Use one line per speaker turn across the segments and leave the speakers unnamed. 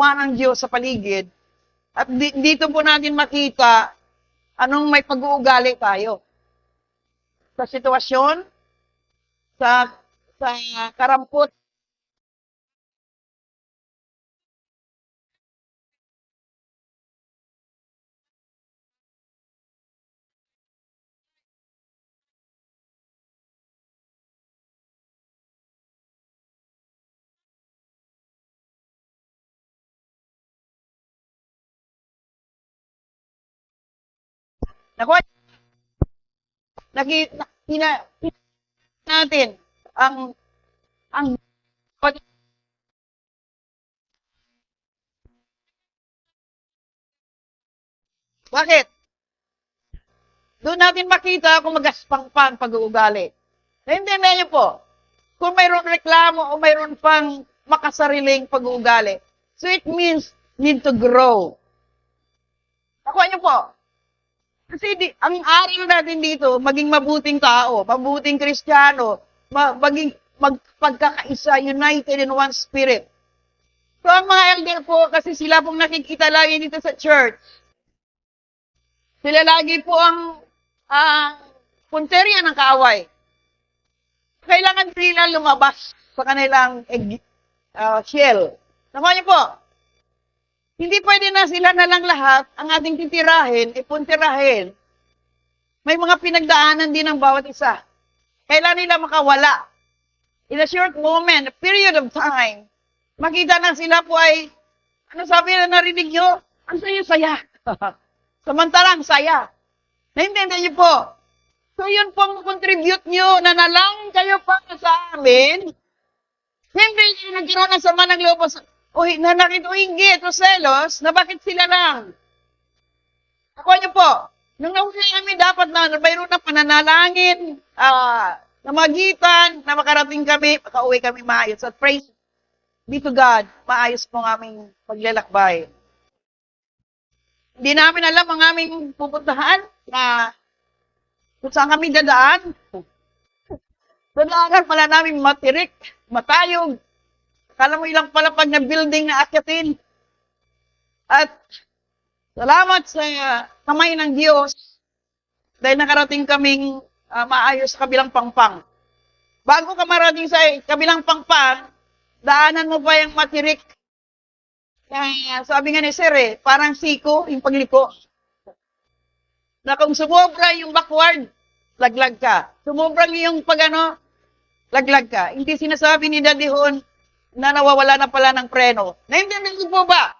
awa ng Diyos sa paligid. At dito po natin makita anong may pag-uugali tayo. Sa sitwasyon, sa karampot, nakita natin ang bakit? Doon natin makita kung magaspang pa ang pag-uugali. Naintindihan niyo po, kung mayroon reklamo o mayroon pang makasariling pag-uugali. So it means need to grow. Nakuha niyo po. Kasi ang aral natin dito, maging mabuting tao, mabuting Kristiyano, maging magpagkakaisa, united in one spirit. So ang mga elder po, kasi sila pong nakikita lagi dito sa church, sila lagi po ang punteriya ng kaaway. Kailangan nila lumabas sa kanilang shell. Nakuha niyo po, hindi pwede na sila na lang lahat ang ating titirahin, ipuntirahin. May mga pinagdaanan din ng bawat isa. Kailan nila makawala. In a short moment, a period of time, makita na sila po ay, ano sabi na narinig nyo? Ang saya-saya. Samantalang saya. Naintindihan niyo po. So yun pong contribute nyo, nanalangin kayo pa sa amin. Hindi nyo nagkaroon ng sama ng loob o nanakit o inggit o selos, na bakit sila lang? Ako nyo po, nung nauli kami dapat na mayroon ng pananalangin, na magitan, na makarating kami, makauwi kami maayos. At praise be to God, maayos po ang aming paglalakbay. Hindi namin alam ang aming pupuntahan na kung saan kami dadaan. Dadaanan pala namin matirik, matayog. Akala mo ilang pala pag na-building na akyatin. At salamat sa kamay ng Diyos dahil nakarating kaming maayos sa kabilang pangpang. Bago ka marating sa kabilang pangpang, daanan mo pa yung matirik. Kaya sabi nga ni Sir parang siko yung pagliko. Na kung sumobra yung backward, laglag ka. Sumobra yung laglag ka. Hindi sinasabi ni Daddy Hon na nawawala na pala ng preno. Naintindihan niyo po ba?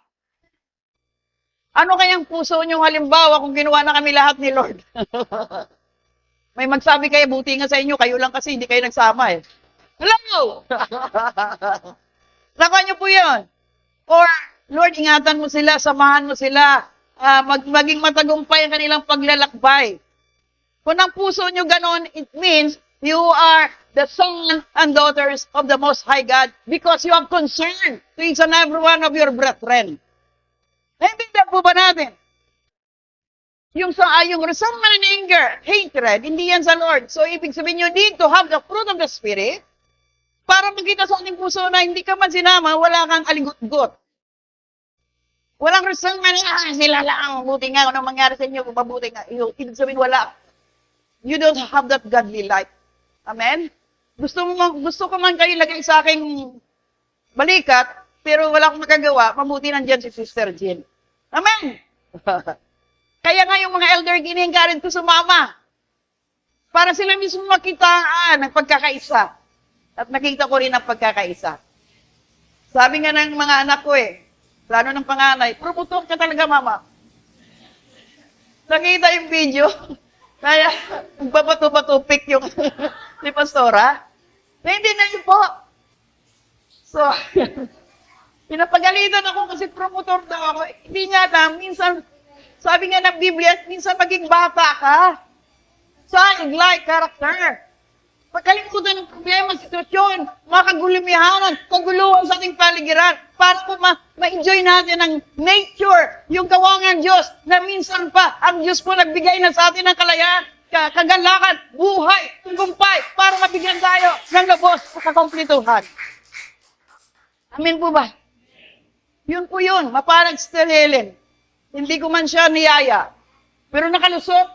Ano kayang puso nyo halimbawa kung ginawa na kami lahat ni Lord? May magsabi kayo, buti nga sa inyo, kayo lang kasi hindi kayo nagsama Hello! Nakuha nyo po yun. Or, Lord, ingatan mo sila, samahan mo sila, maging matagumpay ang kanilang paglalakbay. Kung ang puso nyo ganon, it means you are the son and daughters of the Most High God because you have concern to each and every one of your brethren. Naintindihan po ba natin? Yung resentment and anger, hatred, hindi yan sa Lord. So, ibig sabihin, you need to have the fruit of the Spirit para makita sa ating puso na hindi ka man sinama, wala kang aligot-got. Walang resentment, sila lang, buti nga, anong mangyari sa inyo, mabuti nga. Ibig sabihin, wala. You don't have that godly life. Amen? Gusto ko man kayo lagay sa aking balikat, pero wala akong magagawa, mabuti nandyan si Sister Jean. Amen? Kaya nga yung mga elder, ginihingarin ko sumama. Para sila mismo makitaan ng pagkakaisa. At nakita ko rin ang pagkakaisa. Sabi nga ng mga anak ko lalo ng panganay, promotor ka talaga, mama. Nakita yung video, kaya magbabato-bato-pick yung ni Pastora. Naintindihan niyo po. So, pinapagalitan ako kasi promotor daw ako. Hindi nga minsan, sabi nga ng Biblia, minsan maging bata ka. Like character. Pagkalimutan ng problema, sitwasyon, mga kagulumihanan, kaguluhan sa ating paligiran, para po ma-enjoy natin ang nature, yung kawangan Diyos, na minsan pa, ang Diyos po nagbigay na sa atin ng kalayaan, kagalakan, buhay, tagumpay, para mabigyan tayo ng labos sa kakomplituhan. Amen po ba? Yun po yun, mapalad si Sister Helen. Hindi ko man siya niyaya. Pero nakalusot.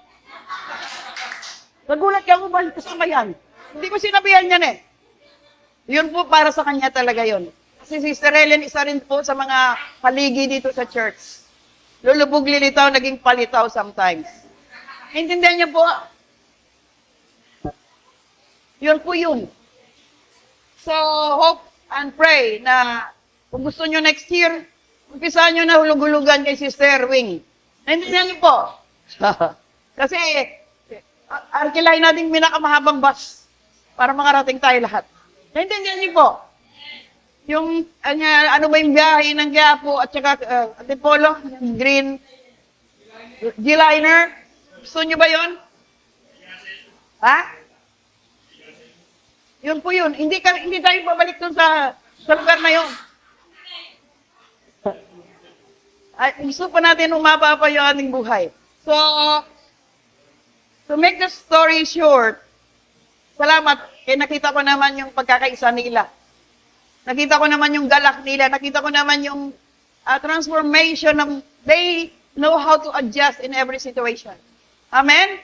Nagulat ka mo ba kasama yan? Hindi ko sinabihan yan eh. Yun po para sa kanya talaga yun. Si Sister Helen, isa rin po sa mga paligi dito sa church. Lulubog lilitaw, naging palitaw sometimes. Intindihan niyo po? Yun po yun. So, hope and pray na kung gusto nyo next year, umpisahan nyo na hulug-hulugan kay Sister Wing. Naintindihan niyo po? Kasi, arkilahin natin pinakamahabang bus para makarating tayo lahat. Naintindihan niyo po? Yung, ano ba yung biyahe ng Quiapo at saka Antipolo, yung green G-liner. Gusto nyo ba yun? Ha? Yun po yun. Hindi tayo babalik dun sa lugar na yun. Ay, gusto pa natin umaba pa yung ating buhay. So, to make the story short, salamat. Nakita ko naman yung pagkakaisa nila. Nakita ko naman yung galak nila. Nakita ko naman yung transformation ng they know how to adjust in every situation. Amen?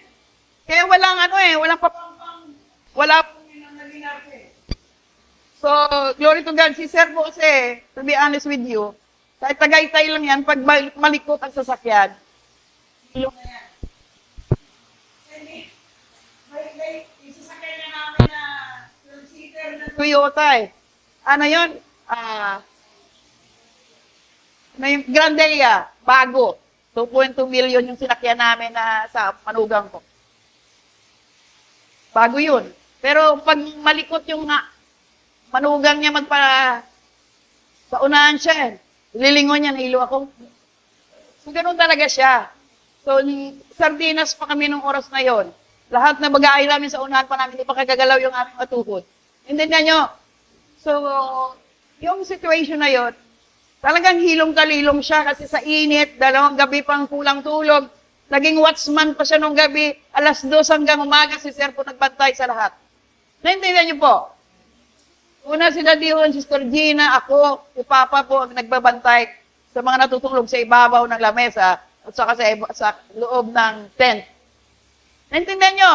Kaya walang walang papampang, wala pong naging arte. So, glory to God. Si Sir po kasi, to be honest with you, kahit Tagaytay lang yan, pag malikot ang sasakyan, ilong na yan. May sasakyan na namin na seater na Toyota eh. Ano yun? May Grandelia, bago. 2.2 million yung sinakyan namin na sa manugang ko. Bago yun. Pero pag malikot yung manugang niya sa unahan siya, lilingon niya, nahilo ako. So, ganun talaga siya. So, sardinas pa kami nung oras na yon. Lahat na bagay namin sa unahan pa namin, hindi pa kagagalaw yung aming matuhod. Intindihan nyo? So, yung situation na yon, talagang hilong-kalilong siya kasi sa init, 2 gabi pang kulang tulog. Naging watchman pa siya nung gabi, 2:00 hanggang umaga, si Sir po nagbantay sa lahat. Naintindihan niyo po? Una si Dadihon, Sister Gina, ako, si Papa po ang nagbabantay sa mga natutulog sa ibabaw ng lamesa at saka sa loob ng tent. Naintindihan niyo?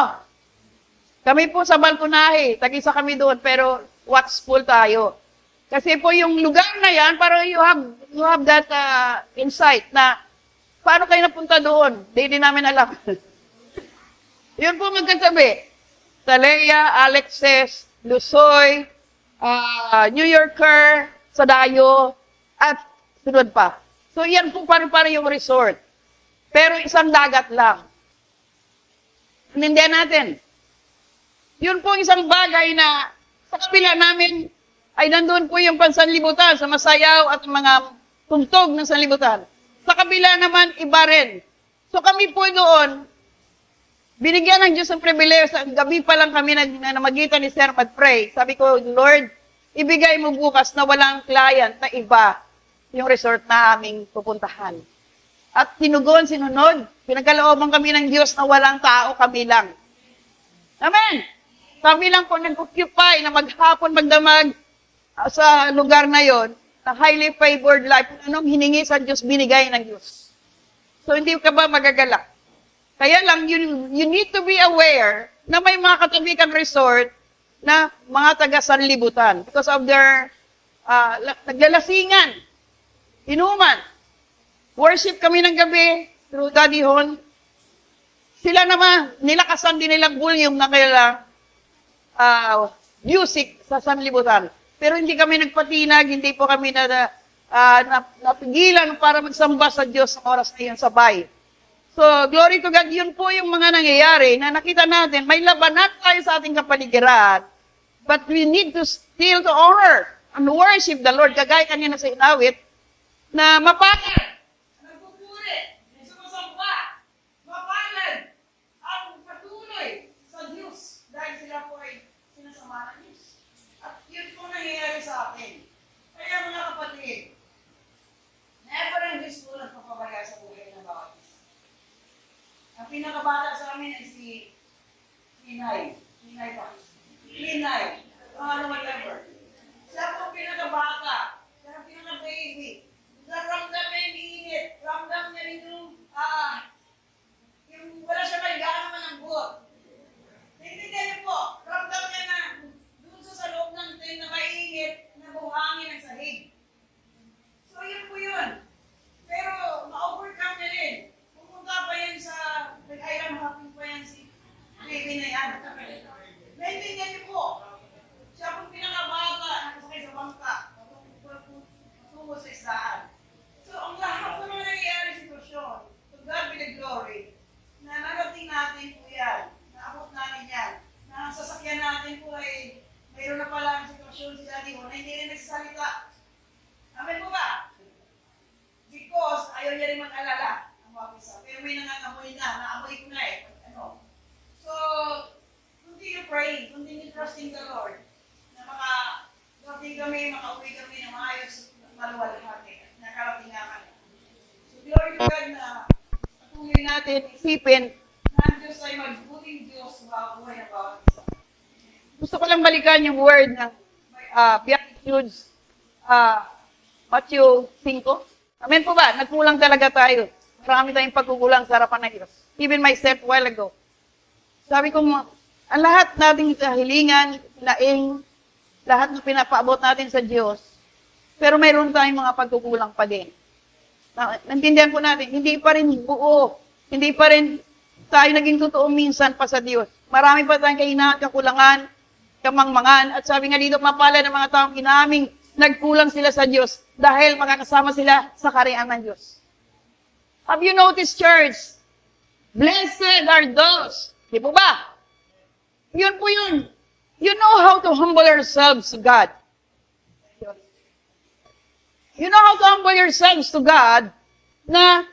Kami po sa balkonahe, tag-isa kami doon, pero watchful tayo. Kasi po yung lugar na yan, parang you have that insight na paano kayo napunta doon? Hindi namin alam. Yun po magkatabi. Talea, Alexis, Lusoy, New Yorker, Sadayo, at sunod pa. So yan po parang yung resort. Pero isang dagat lang. Inindihan natin. Yun po isang bagay na sa kabila namin ay nandun po yung pansanlibutan sa masayaw at mga tugtog ng sanlibutan. Sa kabila naman, iba rin. So kami po doon, binigyan ng Diyos ng privilege. Sa gabi pa lang kami namagitan ni Sir mag-pray. Sabi ko, Lord, ibigay mo bukas na walang client na iba yung resort na aming pupuntahan. At sinunod. Pinagkalooban kami ng Diyos na walang tao, kami lang. Amen! Kami lang po nag-occupy na maghapon, magdamag sa lugar na yon, na highly favored life. Anong hiningi sa Diyos, binigay ng Diyos. So, hindi ka ba magagalak? Kaya lang, you need to be aware na may mga katabi kang resort na mga taga-sanlibutan because of their naglalasingan, inuman. Worship kami ng gabi through Daddy Hon. Sila naman, nilakasan din nilang volume na kailang music sa sanlibutan. Pero hindi kami nagpatinag, hindi po kami napigilan para magsamba sa Diyos sa oras na yun sabay. So, glory to God, yun po yung mga nangyayari na nakita natin, may labanan tayo sa ating kapaligiran, but we need to still to honor and worship the Lord. Kagaya kanina sa inawit, na mapalad, nagpupuri, sumasamba, mapalad, ang patuloy sa Diyos dahil sila po ay sinasama ng Diyos. At yun po nangyayari sa akin. Kaya mga kapatid, never in this world ang papabaya sa buhay ng bawat isa. Ang pinakabata sa amin ay si Inay. Inay pa. Inay. Whatever. Siya po ang pinakabata. Siya ang pinaka-baby. Dihon na hindi rin nagsasalita. Amen po ba? Because ayaw niya rin mag-alala ang mga isa. Pero may nangangamoy na, naamoy ko na eh. Ano? So, continue praying, continue trusting the Lord. Na makarating kami, makauwi kami na maayos, maluwalhati, nakarating nga kami. So, glory to God na patuloy natin isipin na ang Diyos ay magbuting Diyos sa buhay ng bawat isa. Gusto ko lang balikan yung word ng Beatitudes, Matthew 5. Amen po ba? Nagkulang talaga tayo. Marami tayong pagkukulang sa harapan ng Diyos. Even myself a while ago. Sabi ko, ang lahat nating kahilingan, laing, lahat na pinapaabot natin sa Diyos, pero mayroon tayong mga pagkukulang pa din. Naintindihan po natin, hindi pa rin buo, hindi pa rin tayo naging totoo minsan pa sa Diyos. Marami pa tayong kahinaan, kakulangan, kamangmangan, at sabi nga dito, mapala ng mga taong inaming nagkulang sila sa Diyos dahil makakasama sila sa kaharian ng Diyos. Have you noticed, church? Blessed are those. Di po ba? Yun po yun. You know how to humble yourselves to God. You know how to humble yourselves to God na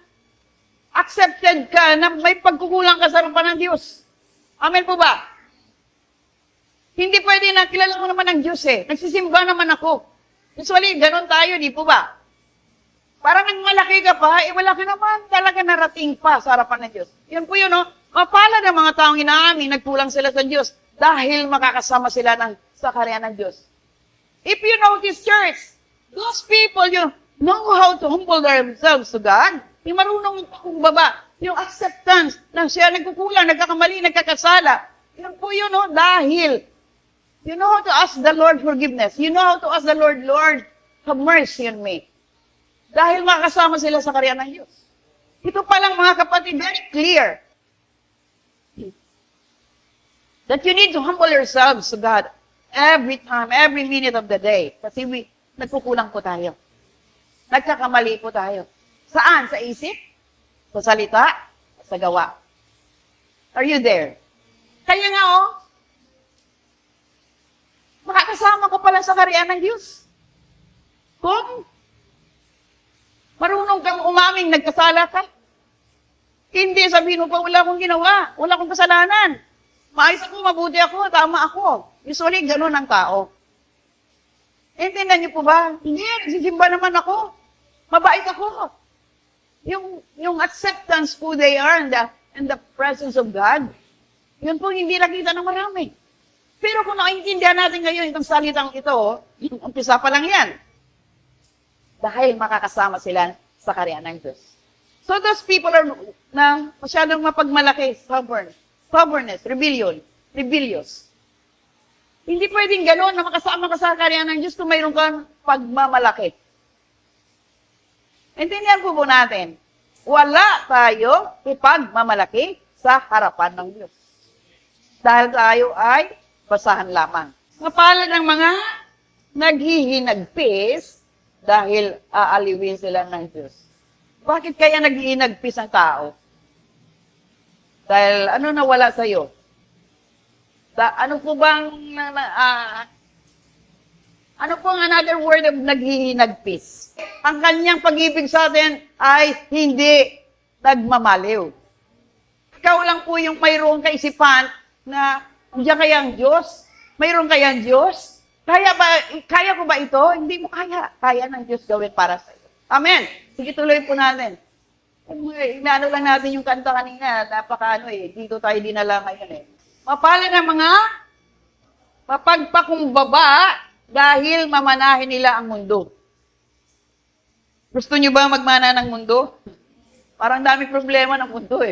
accepted ka na may pagkukulang ka sa harapan ng Diyos. Amen po ba? Hindi pwede na, kilala ko naman ng Diyos eh. Nagsisimba naman ako. Usually, ganun tayo, di po ba? Parang malaki ka pa, wala ka naman talaga narating pa sa harapan ng Diyos. Yun po yun, no? Mapalad ang mga taong inaamin, nagkulang sila sa Diyos dahil makakasama sila sa kaharian ng Diyos. If you notice, church, those people, you know how to humble themselves to God, yung marunong pakumbaba, yung acceptance na siya nagkukulang, nagkakamali, nagkakasala. Yun po yun, no? Dahil you know how to ask the Lord forgiveness. You know how to ask the Lord, Lord, have mercy on me. Dahil makakasama sila sa kaharian ng Diyos. Ito palang mga kapatid, very clear. That you need to humble yourselves to God every time, every minute of the day. Kasi nagkukulang po tayo. Nagkakamali po tayo. Saan? Sa isip? Sa salita? Sa gawa? Are you there? Kaya nga, makakasama ka pala sa kaharian ng Diyos. Kung marunong kang umaming nagkasala ka, hindi sabihin mo pa, wala akong ginawa, wala akong kasalanan. Maayos ako, mabuti ako, tama ako. Usually, ganun ang tao. Intindihan niyo po ba? Hindi, nagsisimba naman ako. Mabait ako. Yung acceptance po they are in the presence of God, yun po hindi nakita ng marami. Pero kung nakaintindihan natin ngayon itong salitang ito, umpisa pa lang yan. Dahil makakasama sila sa kaharian ng Diyos. So those people are na masyadong mapagmalaki, stubbornness, rebellious. Hindi pwedeng gano'n na makasama ka sa kaharian ng Diyos kung mayroon kang pagmamalaki. Intindihan po natin, wala tayo ipagmamalaki sa harapan ng Diyos. Dahil tayo ay basahan lamang. Mapalad ang mga naghihinagpis dahil aaliwin sila ng Diyos. Bakit kaya naghihinagpis ang tao? Dahil ano nawala sa'yo? Ano po bang, ano po ang another word of naghihinagpis? Ang kanyang pag-ibig sa atin ay hindi nagmamaliw. Ikaw lang po yung mayroong kaisipan na diyan kaya ang Diyos? Mayroon kaya ang Diyos? Kaya ko ba ito? Hindi mo kaya. Kaya ng Diyos gawin para sa iyo. Amen. Sige, tuloy po natin. Inaano lang natin yung kanta kanina. Dito tayo dinala ngayon Mapalad ang mga mapagpakumbaba dahil mamanahin nila ang mundo. Gusto nyo ba magmana ng mundo? Parang dami problema ng mundo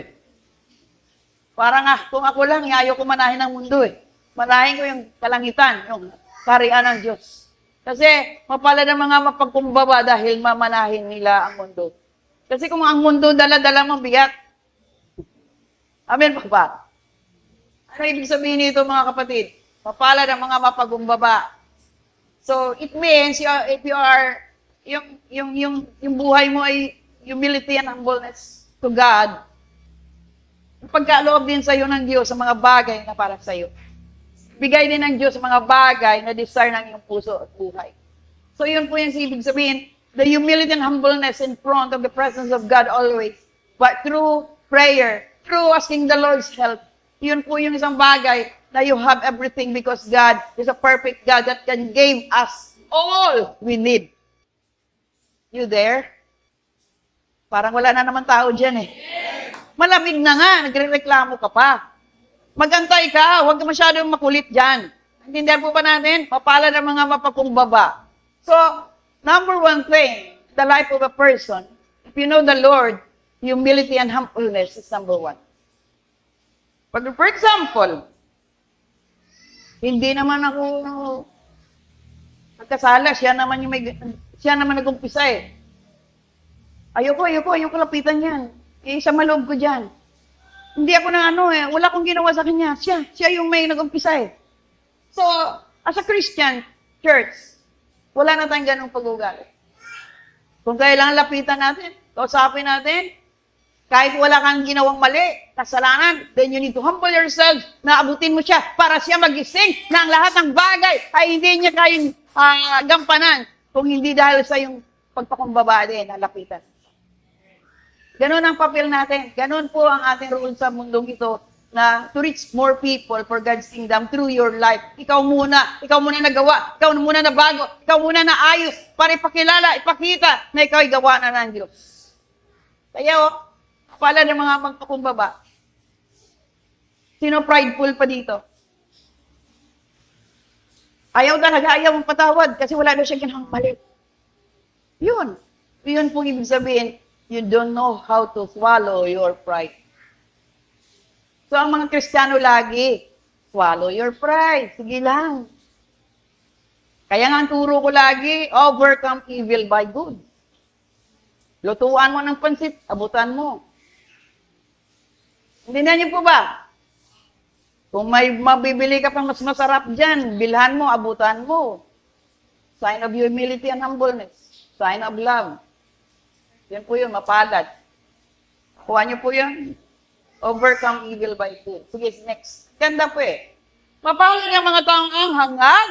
Parang kung ako lang, ayaw ko manahin ng mundo Manahin ko yung kalangitan, yung kaharian ng Diyos. Kasi mapalad ang mga mapagkumbaba dahil mamanahin nila ang mundo. Kasi kung ang mundo dala-dala mo bigat. Amen pa ba? Ano ibig sabihin nito mga kapatid? Mapalad ang mga mapagkumbaba. So it means if you are yung buhay mo ay humility and humbleness to God. Pagkaloob din sa iyo ng Diyos sa mga bagay na para sa iyo. Bigay din ng Diyos mga bagay na desire ng iyong puso at buhay. So yun po yung ibig sabihin, the humility and humbleness in front of the presence of God always. But through prayer, through asking the Lord's help, yun po yung isang bagay na you have everything because God is a perfect God that can give us all we need. You there? Parang wala na naman tao dyan eh. Malamig na nga, nagre-reklamo ka pa. Magantay ka, huwag ka masyadong makulit dyan. Intindihan po ba natin? Mapala ng mga mapakumbaba. So, number one thing, the life of a person, if you know the Lord, humility and humbleness is number one. But for example, hindi naman ako nagkasala, siya naman nag-umpisa eh. Ayoko lapitan yan. Sa maloob ko dyan. Hindi ako wala akong ginawa sa kanya. Siya yung may nag-umpisa eh. So, as a Christian church, wala na tayong ganong pag-ugali. Kung kailangan lapitan natin, kausapin natin, kahit wala kang ginawang mali, kasalanan, then you need to humble yourself, na abutin mo siya para siya magising ng lahat ng bagay ay hindi niya kayong gampanan kung hindi dahil sa yung pagpakumbaba din na lapitan. Ganon ang papel natin. Ganon po ang ating role sa mundong ito na to reach more people for God's kingdom through your life. Ikaw muna nagawa, ikaw muna na bago, ikaw muna na ayos para ipakita na ikaw ay gawa na ng Diyos. Kaya pala ng mga magpakumbaba. Sino prideful pa dito? Ayaw mong patawad kasi wala na siya ginawang mali. Yun po ibig sabihin, you don't know how to swallow your pride. So, ang mga Kristiyano lagi, swallow your pride. Sige lang. Kaya nga ang turo ko lagi, overcome evil by good. Lutuan mo ng pansit, abutan mo. Hindi na niyo po ba? Kung may mabibili ka pang mas masarap dyan, bilhan mo, abutan mo. Sign of humility and humbleness. Sign of love. Yan po yun, mapalad. Kuha niyo po yun. Overcome evil by good. Sige, next. Ganda po eh. Mapalad ng mga taong ang hangad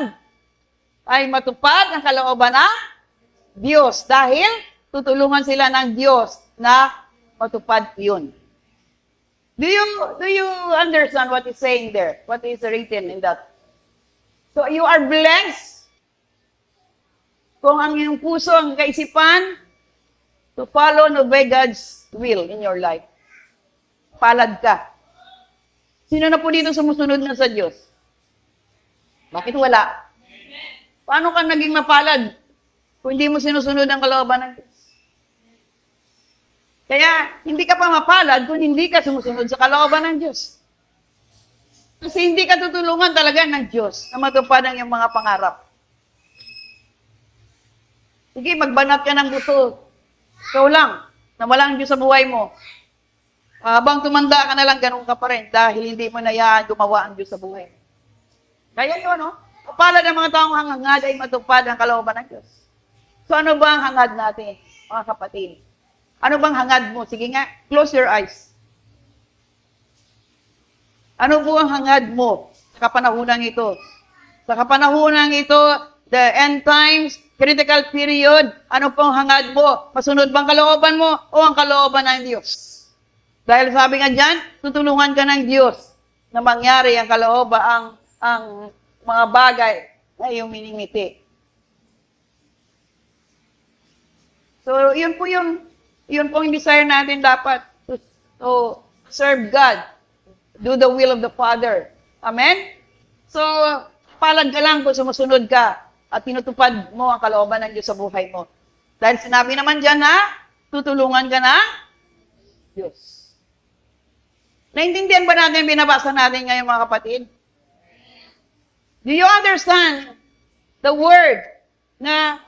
ay matupad ang kalooban ng Diyos dahil tutulungan sila ng Diyos na matupad yun. Do you understand what is saying there? What is written in that? So you are blessed kung ang iyong puso, ang kaisipan, to follow and obey God's will in your life. Palad ka. Sino na po dito sumusunod na sa Diyos? Bakit wala? Paano ka naging mapalad kung hindi mo sinusunod ang kalooban ng Diyos? Kaya, hindi ka pa mapalad kung hindi ka sumusunod sa kalooban ng Diyos. Kasi hindi ka tutulungan talaga ng Diyos na matupad ang iyong mga pangarap. Sige, magbanat ka ng buto. Ikaw lang, na walang Diyos sa buhay mo. Habang tumanda ka na lang, ganun ka pa rin dahil hindi mo nayaan gumawa ang Diyos sa buhay. Kaya yun, kapalad ng mga taong hangad ay matupad ang kalooban ng Diyos. So ano ba ang hangad natin, mga kapatid? Ano bang hangad mo? Sige nga, close your eyes. Ano po ang hangad mo sa kapanahunan ito? Sa kapanahunan ito, the end times, critical period, ano pong hangad mo? Masunod bang kalooban mo o ang kalooban ng Diyos? Dahil sabi nga dyan, tutulungan ka ng Diyos na mangyari ang kalooban, ang mga bagay na iyong minimiti. So, yun po yung desire natin dapat to serve God. Do the will of the Father. Amen? So, palad ka lang kung sumusunod ka at tinutupad mo ang kalooban ng Diyos sa buhay mo. Dahil sinabi naman dyan na, tutulungan ka na Diyos. Naintindihan ba natin binabasa natin ngayon mga kapatid? Do you understand the word na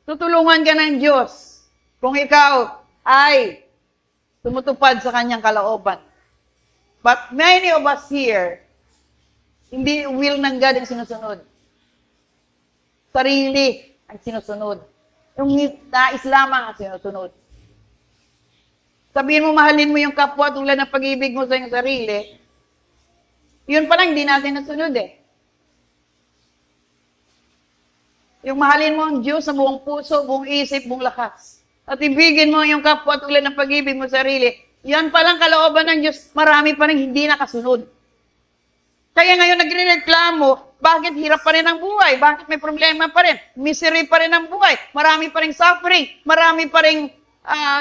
tutulungan ka ng Diyos kung ikaw ay tumutupad sa kanyang kalooban? But many of us here, hindi will ng God ang sinusunod. Sarili ang sinusunod. Yung nais lamang ang sinusunod. Sabihin mo, mahalin mo yung kapwa tulad ng pag-ibig mo sa iyong sarili, yun pa lang, hindi natin nasunod eh. Yung mahalin mo ang Diyos sa buong puso, buong isip, buong lakas. At ibigin mo yung kapwa tulad ng pag-ibig mo sa sarili. Yan palang kalooban ng Diyos, marami pa rin hindi nakasunod. Kaya ngayon nagre-reklamo, bakit hirap pa rin ang buhay? Bakit may problema pa rin? Misery pa rin ang buhay. Marami pa rin suffering. Marami pa rin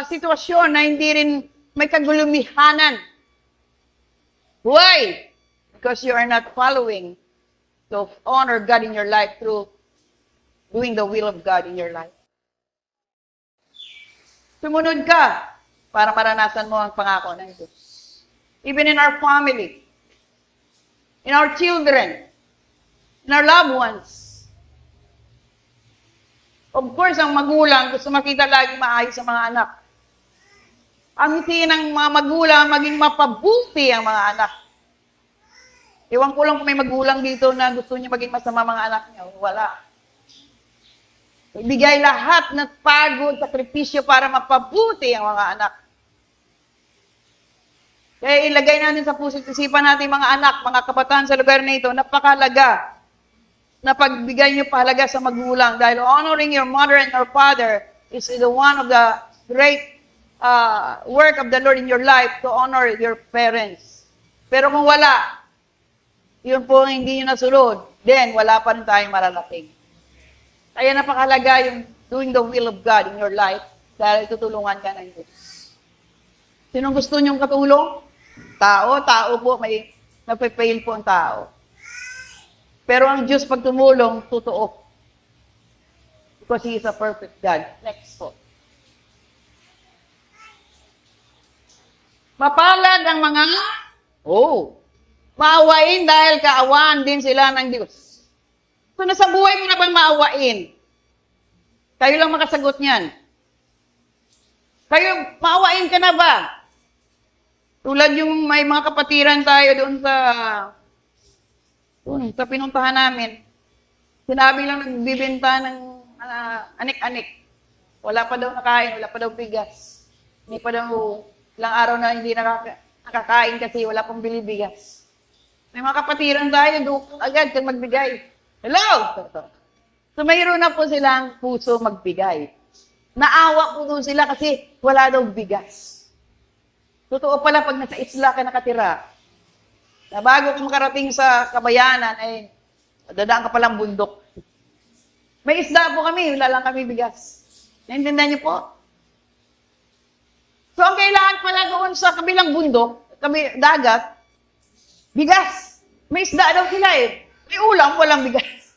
sitwasyon na hindi rin may kagulumihanan. Why? Because you are not following to honor God in your life through doing the will of God in your life. Sumunod ka para maranasan mo ang pangako ng Diyos. Even in our family, in our children, in our loved ones. Of course, ang magulang gusto makita lagi maayos sa mga anak. Ang tingin ng mga magulang, maging mapabuti ang mga anak. Iwan ko lang kung may magulang dito na gusto niya maging masama mga anak niya. Wala. Ibigay lahat ng pagod, sakripisyo para mapabuti ang mga anak. Kaya ilagay natin sa puso't isipan natin mga anak, mga kabataan sa lugar na ito, napakalaga na pagbigay niyo pahalaga sa magulang dahil honoring your mother and your father is the one of the great work of the Lord in your life to honor your parents. Pero kung wala, yun po hindi nyo nasunod, then wala pa rin tayong mararating. Kaya napakalaga yung doing the will of God in your life dahil tutulungan ka ng Diyos. Sinong gusto nyong katulong? Tao po, may napipail po ang tao. Pero ang Diyos pag tumulong, totoo. Because He is a perfect God. Next po. Mapalad ang mga, maawain dahil kaawaan din sila ng Diyos. So, nasa buhay mo na bang maawain? Kayo lang makasagot niyan. Kayo, maawain ka na ba? Tulad yung may mga kapatiran tayo doon sa pinuntahan namin. Sinabi lang nagbibenta ng anik-anik. Wala pa daw nakain, wala pa daw bigas. Hindi pa daw ilang araw na hindi nakakain kasi wala pang bili-bigas. May mga kapatiran tayo, doon agad kang magbigay. Hello! So mayroon na po silang puso magbigay. Naawa po doon sila kasi wala daw bigas. Totoo pala pag nasa isla ka nakatira, na bago ka makarating sa kabayanan, ay dadaan ka palang bundok. May isda po kami, wala lang kami bigas. Naintindihan niyo po? So ang kailangan pala doon sa kabilang bundok, dagat, bigas. May isda daw sila eh. May ulam, walang bigas.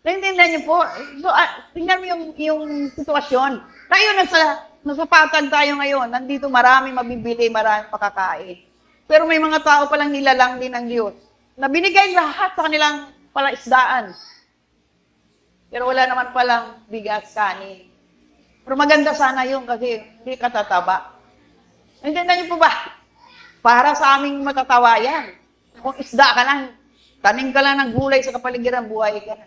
Naintindihan niyo po? So, tingnan mo yung sitwasyon. Tayo nasa patag tayo ngayon. Nandito marami mabibili, marami makakain. Pero may mga tao palang nilalang din ng Diyos na binigay lahat sa kanilang palaisdaan. Pero wala naman palang bigas, kanin. Pero maganda sana yun kasi hindi ka tataba. Naintindihan niyo po ba? Para sa aming matatawa yan. Kung isda ka lang, tanim ka lang ng gulay sa kapaligiran, buhay ka na.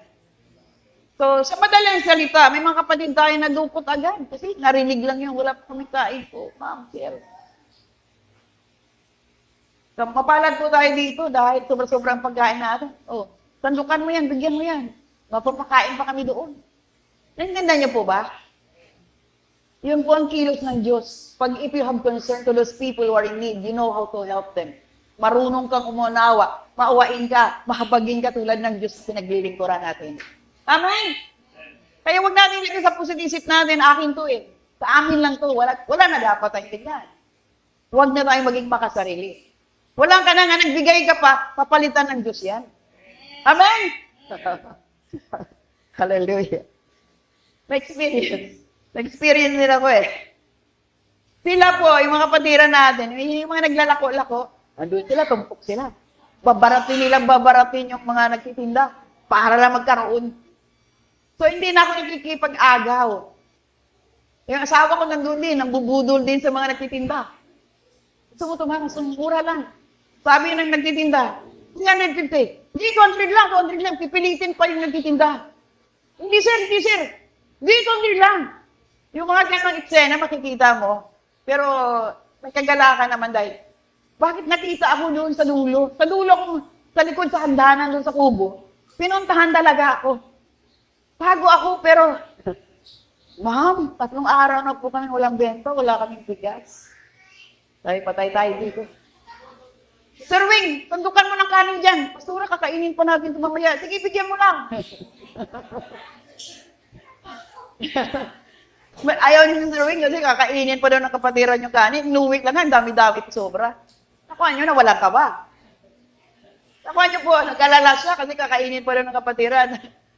So, sa madaling salita, may mga kapatid tayo na dukot agad. Kasi narinig lang yung wala pa kami kain po. Ma'am, sir. So, mapalad po tayo dito dahil sobrang pagkain natin. Sandukan mo yan, bigyan mo yan. Mapapakain pa kami doon. Naintindihan niyo po ba? Yun po ang kilos ng Diyos. Pag if you have concern to those people who are in need, you know how to help them. Marunong kang umunawa, maawain ka, mahabagin ka tulad ng Diyos na pinaglilingkuran natin. Amen? Kaya huwag natin ito sa puso't isip natin, akin to eh. Sa amin lang to, wala na dapat tayong tignan. Huwag na tayong maging makasarili. Walang ka na nga, nagbigay ka pa, papalitan ng Diyos yan. Amen? Hallelujah. Na-experience nila ko eh. Sila po, yung mga kapatiran natin, yung mga naglalako-lako, andun sila, tumpok sila. Babaratin yung mga nagtitinda para lang magkaroon. So, hindi na ako nakikipag-agaw. Yung asawa ko nandun din, nambubudol din sa mga nagtitinda. Gusto mo tumakas, mura lang. Sabi ng nagtitinda, 350. Hindi, 200 lang, pipilitin pa yung nagtitinda. Hindi sir. Hindi, 200 lang. Yung mga ganang eksena, makikita mo. Pero, may kagalakan naman dahil, bakit nakita ako doon sa dulo? Sa dulo ko, sa likod sa handanan doon sa kubo. Pinuntahan talaga ako. Bago ako, pero, ma'am, 3 araw na po kami walang benta, wala kaming bigas. Tayo, patay tayo dito. Sir Wing, tundukan mo ng kanin dyan. Pastura, kakainin pa natin ito mamaya. Sige, bigyan mo lang. Ayaw niyo si Sir Wing kasi kakainin pa daw ng kapatiran yung kanin. Inuwi lang nga, ang dami-dami sobra. Nakuha niyo na wala ka ba? Nakuha niyo po, nagkalala siya kasi kakainin pa daw ng kapatiran.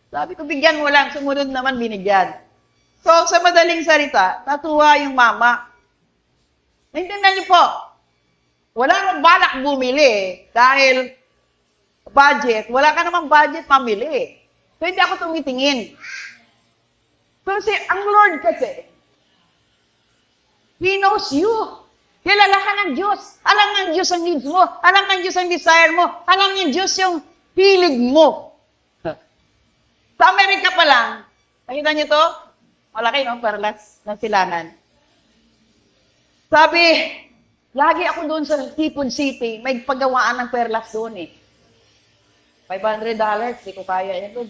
Sabi ko, bigyan mo lang. Sumunod naman, binigyan. So, sa madaling salita, natuwa yung mama. Naintindihan niyo po, wala namang balak bumili dahil budget. Wala ka namang budget mamili. So, hindi ako tumitingin. Kasi ang Lord kasi, He knows you. Kilala ka ng Diyos. Alam ng Diyos ang needs mo. Alam ng Diyos ang desire mo. Alam ng Diyos yung hilig mo. Sa Amerika pa lang, nakita niyo to? Malaki, no? Paralas ng silangan. Sabi, lagi ako doon sa Tipon City, may paggawaan ng perlas doon eh. $500, di ko kaya yan doon.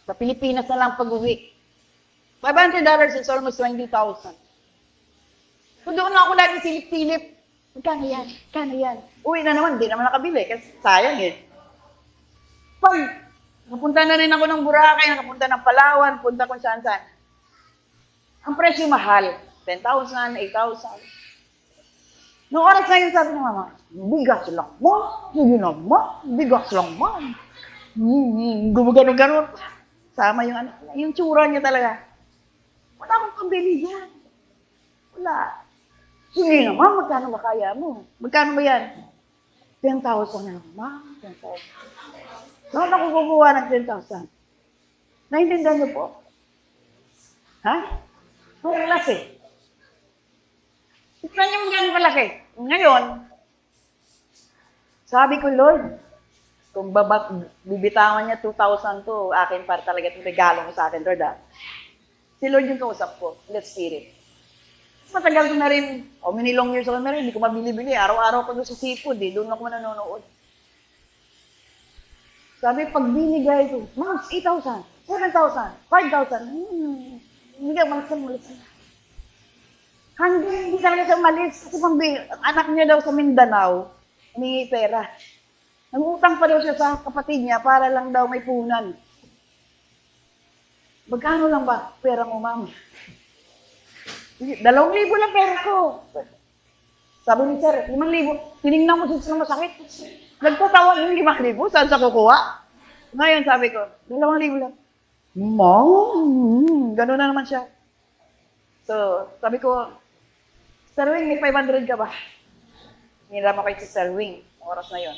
Sa Pilipinas na lang pag-uwi. $500 is almost 20,000. So doon na ako lagi silip-silip. Magkano yan? Magkano yan? Uwi na naman, di naman nakabili kasi sayang eh. Pag napunta na rin ako ng Boracay, nakapunta ng Palawan, punta kung saan-saan. Ang presyo mahal. 10,000, 8,000. Noong oras na yun, sabi ng mama, bigas lang mo. Sige naman, bigas lang mo. Gumagano-ganon. Sama yung tsura niya talaga. Wala akong pambili dyan. Wala. Sige naman, magkano ba kaya mo? Magkano ba yan? 10,000 na naman. 10,000. Noon ako kukuha ng 10,000. Naintindihan niyo po? Ha? Ang laki. Tignan niyo gano'n kalaki. Ngayon, sabi ko, Lord, kung bibitawan niya 2,000 to, akin para talaga itong regalo mo sa akin, Lord, ah. Si Lord yung kausap ko. Let's hear it. Matagal ko na rin, many long years ako na rin, hindi ko mabili-bili. Araw-araw ko doon sa seafood, eh. Doon ako nanonood. Sabi, pag binigay ito, Mams, 8,000, 7,000, 5,000, hindi ka malis na. Hanggang hindi talaga siya malis. Kasi anak niya daw sa Mindanao, humingi pera. Nangutang pa daw siya sa kapatid niya para lang daw may punan. Magkano lang ba pera mo, ma'am? 2,000 lang pera ko. Sabi ni sir, 5,000. Tinignan mo siya na masakit. Nagtatawa ng 5,000. Saan sa kukuha? Ngayon sabi ko, 2,000 lang. Ma'am, gano'n na naman siya. So, sabi ko, Sir Wing, may 500 ka ba? Hiniram ako kay Sir Wing, oras na yon.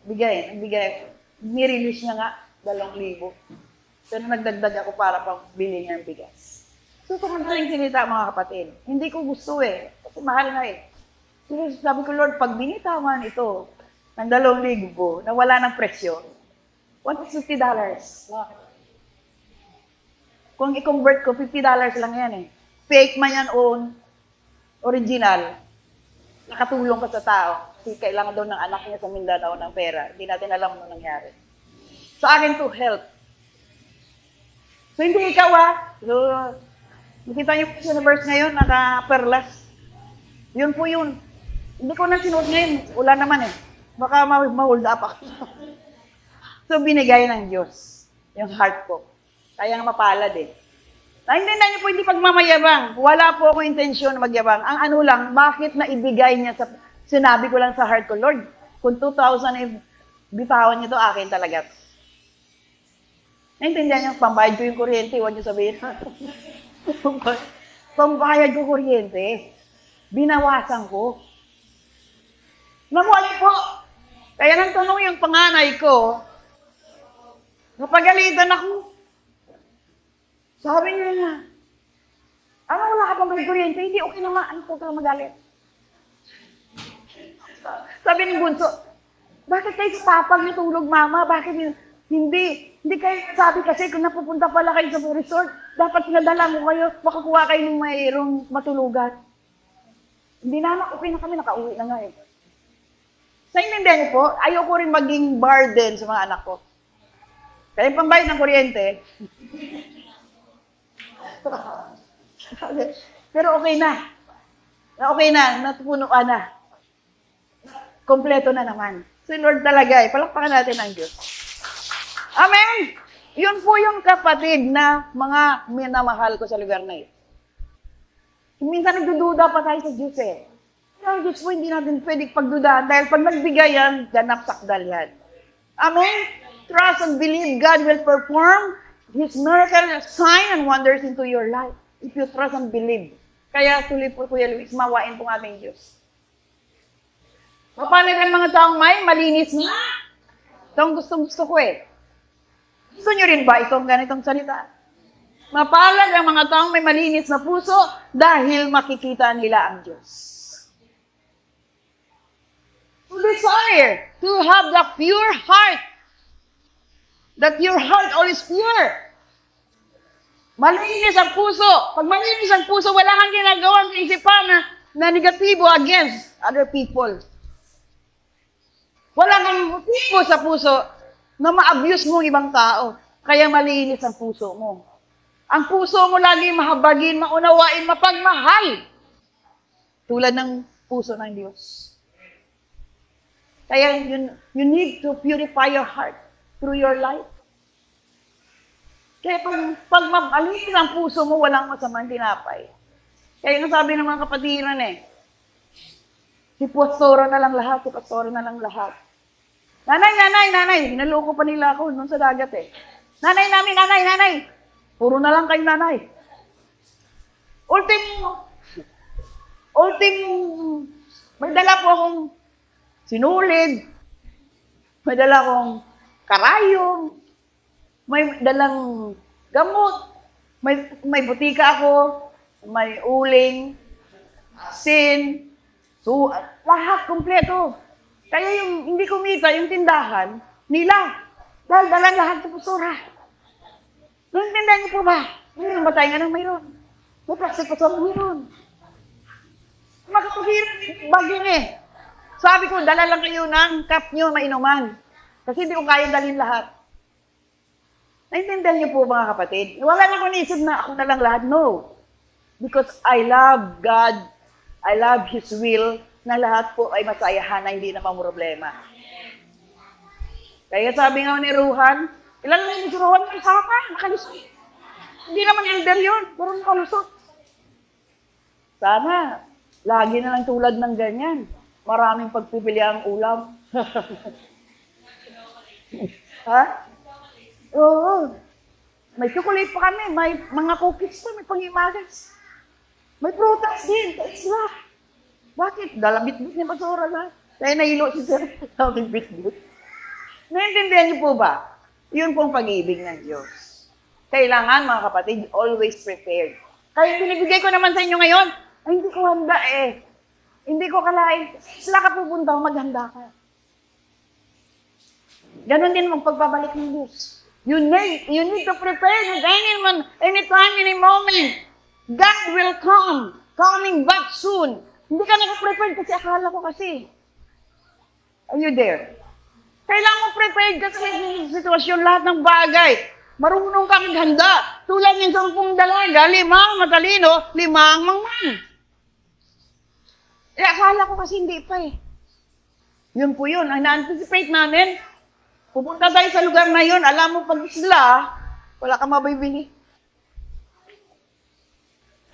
Nagbigay. Nirelease niya nga, 2,000. So, nagdagdag ako para pang bili niya ng bigas. So, madaling sinita mga kapatid. Hindi ko gusto eh, kasi mahal na eh. So, sabi ko, Lord, pag binitawan ito ng 2,000 na wala ng presyo, $150. Kung i-convert ko, $50 lang yan eh. Fake man yan o original. Nakatulong ka sa tao. Kasi kailangan daw ng anak niya sa Mindanao ng pera. Hindi natin alam ano nangyari. Sa akin to help. So hindi ikaw So, nakita niyo po sa verse ngayon, naka-perlas. Yun po yun. Hindi ko na sinuot ngayon. Wala naman eh. Baka ma-hold up ako. So binigay ng Diyos yung heart ko. Kaya nga mapalad eh. Naintindihan niyo po, hindi pagmamayabang. Wala po ako intensyon na magyabang. Ang ano lang, bakit naibigay niya sa, sinabi ko lang sa heart ko, Lord, kung 2,000 bitawan niyo to, akin talaga. Naintindihan niyo, pambayad ko yung kuryente, huwag niyo sabihin. Pambayad ko kuryente, binawasan ko. Namuali po. Kaya nang tanong yung panganay ko, napagalitan ako. Sabi niya na, wala ka pang kuryente? Hindi, okay naman. Ano po ka magalit? Sabi ni Bunso, bakit kayo sa papag natulog, mama? Bakit hindi? Hindi kayo sabi kasi kung napupunta pala kayo sa resort, dapat nadala mo kayo, makakuha kayo ng mayroong matulugan. Hindi na, okay na kami, nakauwi na nga eh. Sa intindihan niyo po, ayoko rin maging burden sa mga anak ko. Kaya yung pambayad ng kuryente, pero okay na. Okay na, natupuno ka na. Kompleto na naman. Si Lord talaga palakpakan natin ang Diyos. Amen! Yun po yung kapatid na mga minamahal ko sa lugar na ito. Minsan nagdududa pa tayo sa Diyos Ang Diyos po hindi natin pwedeng pagdudahan dahil pag nagbigay yan, ganap sakdal yan. Amen? Trust and believe God will perform His miracle, sign and wonders into your life. If you trust and believe. Kaya tuloy po, Kuya Luis, mawain po ating Diyos. Paano rin mga taong malinis na? Ito ang gusto ko Gusto nyo rin ba itong ganitong salita? Mapalad ang mga taong may malinis na puso dahil makikita nila ang Diyos. To desire to have the pure heart. That your heart always pure. Malinis ang puso. Pag malinis ang puso, wala kang ginagawang isipan na negatibo against other people. Wala kang motibo sa puso na ma-abuse mo ibang tao. Kaya malinis ang puso mo. Ang puso mo lagi mahabagin, maunawain, mapagmahal. Tulad ng puso ng Diyos. Kaya you need to purify your heart through your life. Kaya pag malinis ang puso mo, walang masamang tinapay. Kaya yung sabi ng mga kapatiran si pastora na lang lahat, si pastora na lang lahat. Nanay, hinaloko pa nila ako noon sa dagat nanay. Puro na lang kayo nanay. May dala po akong sinulid, may dala akong karayom, may dalang gamot, may butika ako, may uling, asin, lahat kompleto. Kaya yung hindi kumita, yung tindahan, nila. Dahil dalang lahat sa pastora. Naintindihan niyo po ba? Mayroon ba tayo nga ng mayroon? May plastic pastora mayroon. Makapaghiran, bagay Sabi ko, dala lang kayo ng cup nyo mainuman. Kasi hindi ko kaya dalhin lahat. Naintindihan niyo po mga kapatid? Wala na akong naisip na ako na lang lahat. No. Because I love God. I love His will na lahat po ay masayahan na hindi na problema. Kaya sabi nga ni Ruhan, ilan na yung si Ruhan? Nakalusot. Hindi naman elder yun. Pero nakalusot. Sana, lagi na lang tulad ng ganyan. Maraming pagpipili ang ulam. Ha? Oo. May chocolate pa kami. May mga cookies pa. May pangimagas. May prutas din. Extra. Bakit? Dala bitbit ni Pastora na. Kaya nahilo si Sir. Sabi bitbit. Naintindihan niyo po ba? Yun pong pag-ibig ng Diyos. Kailangan, mga kapatid, always prepared. Kaya binibigay ko naman sa inyo ngayon, ay hindi ko handa Hindi ko kalain. Sila ka pupunta, maghanda ka. Ganon din magpagbabalik ng Diyos. You need to prepare at anytime, any moment. God will come. Coming back soon. Hindi ka nakaprepared kasi akala ko kasi. Are you there? Kailangan mo prepared kasi sa sitwasyon lahat ng bagay. Marunong kang maghanda. Tulad ng 10 dalaga, 5 matalino, 5 mangmang. Akala ko kasi hindi pa Yun po yun. Ang na-anticipate namin, pupunta tayo sa lugar na yun, alam mo pag isla, wala kang mabibili.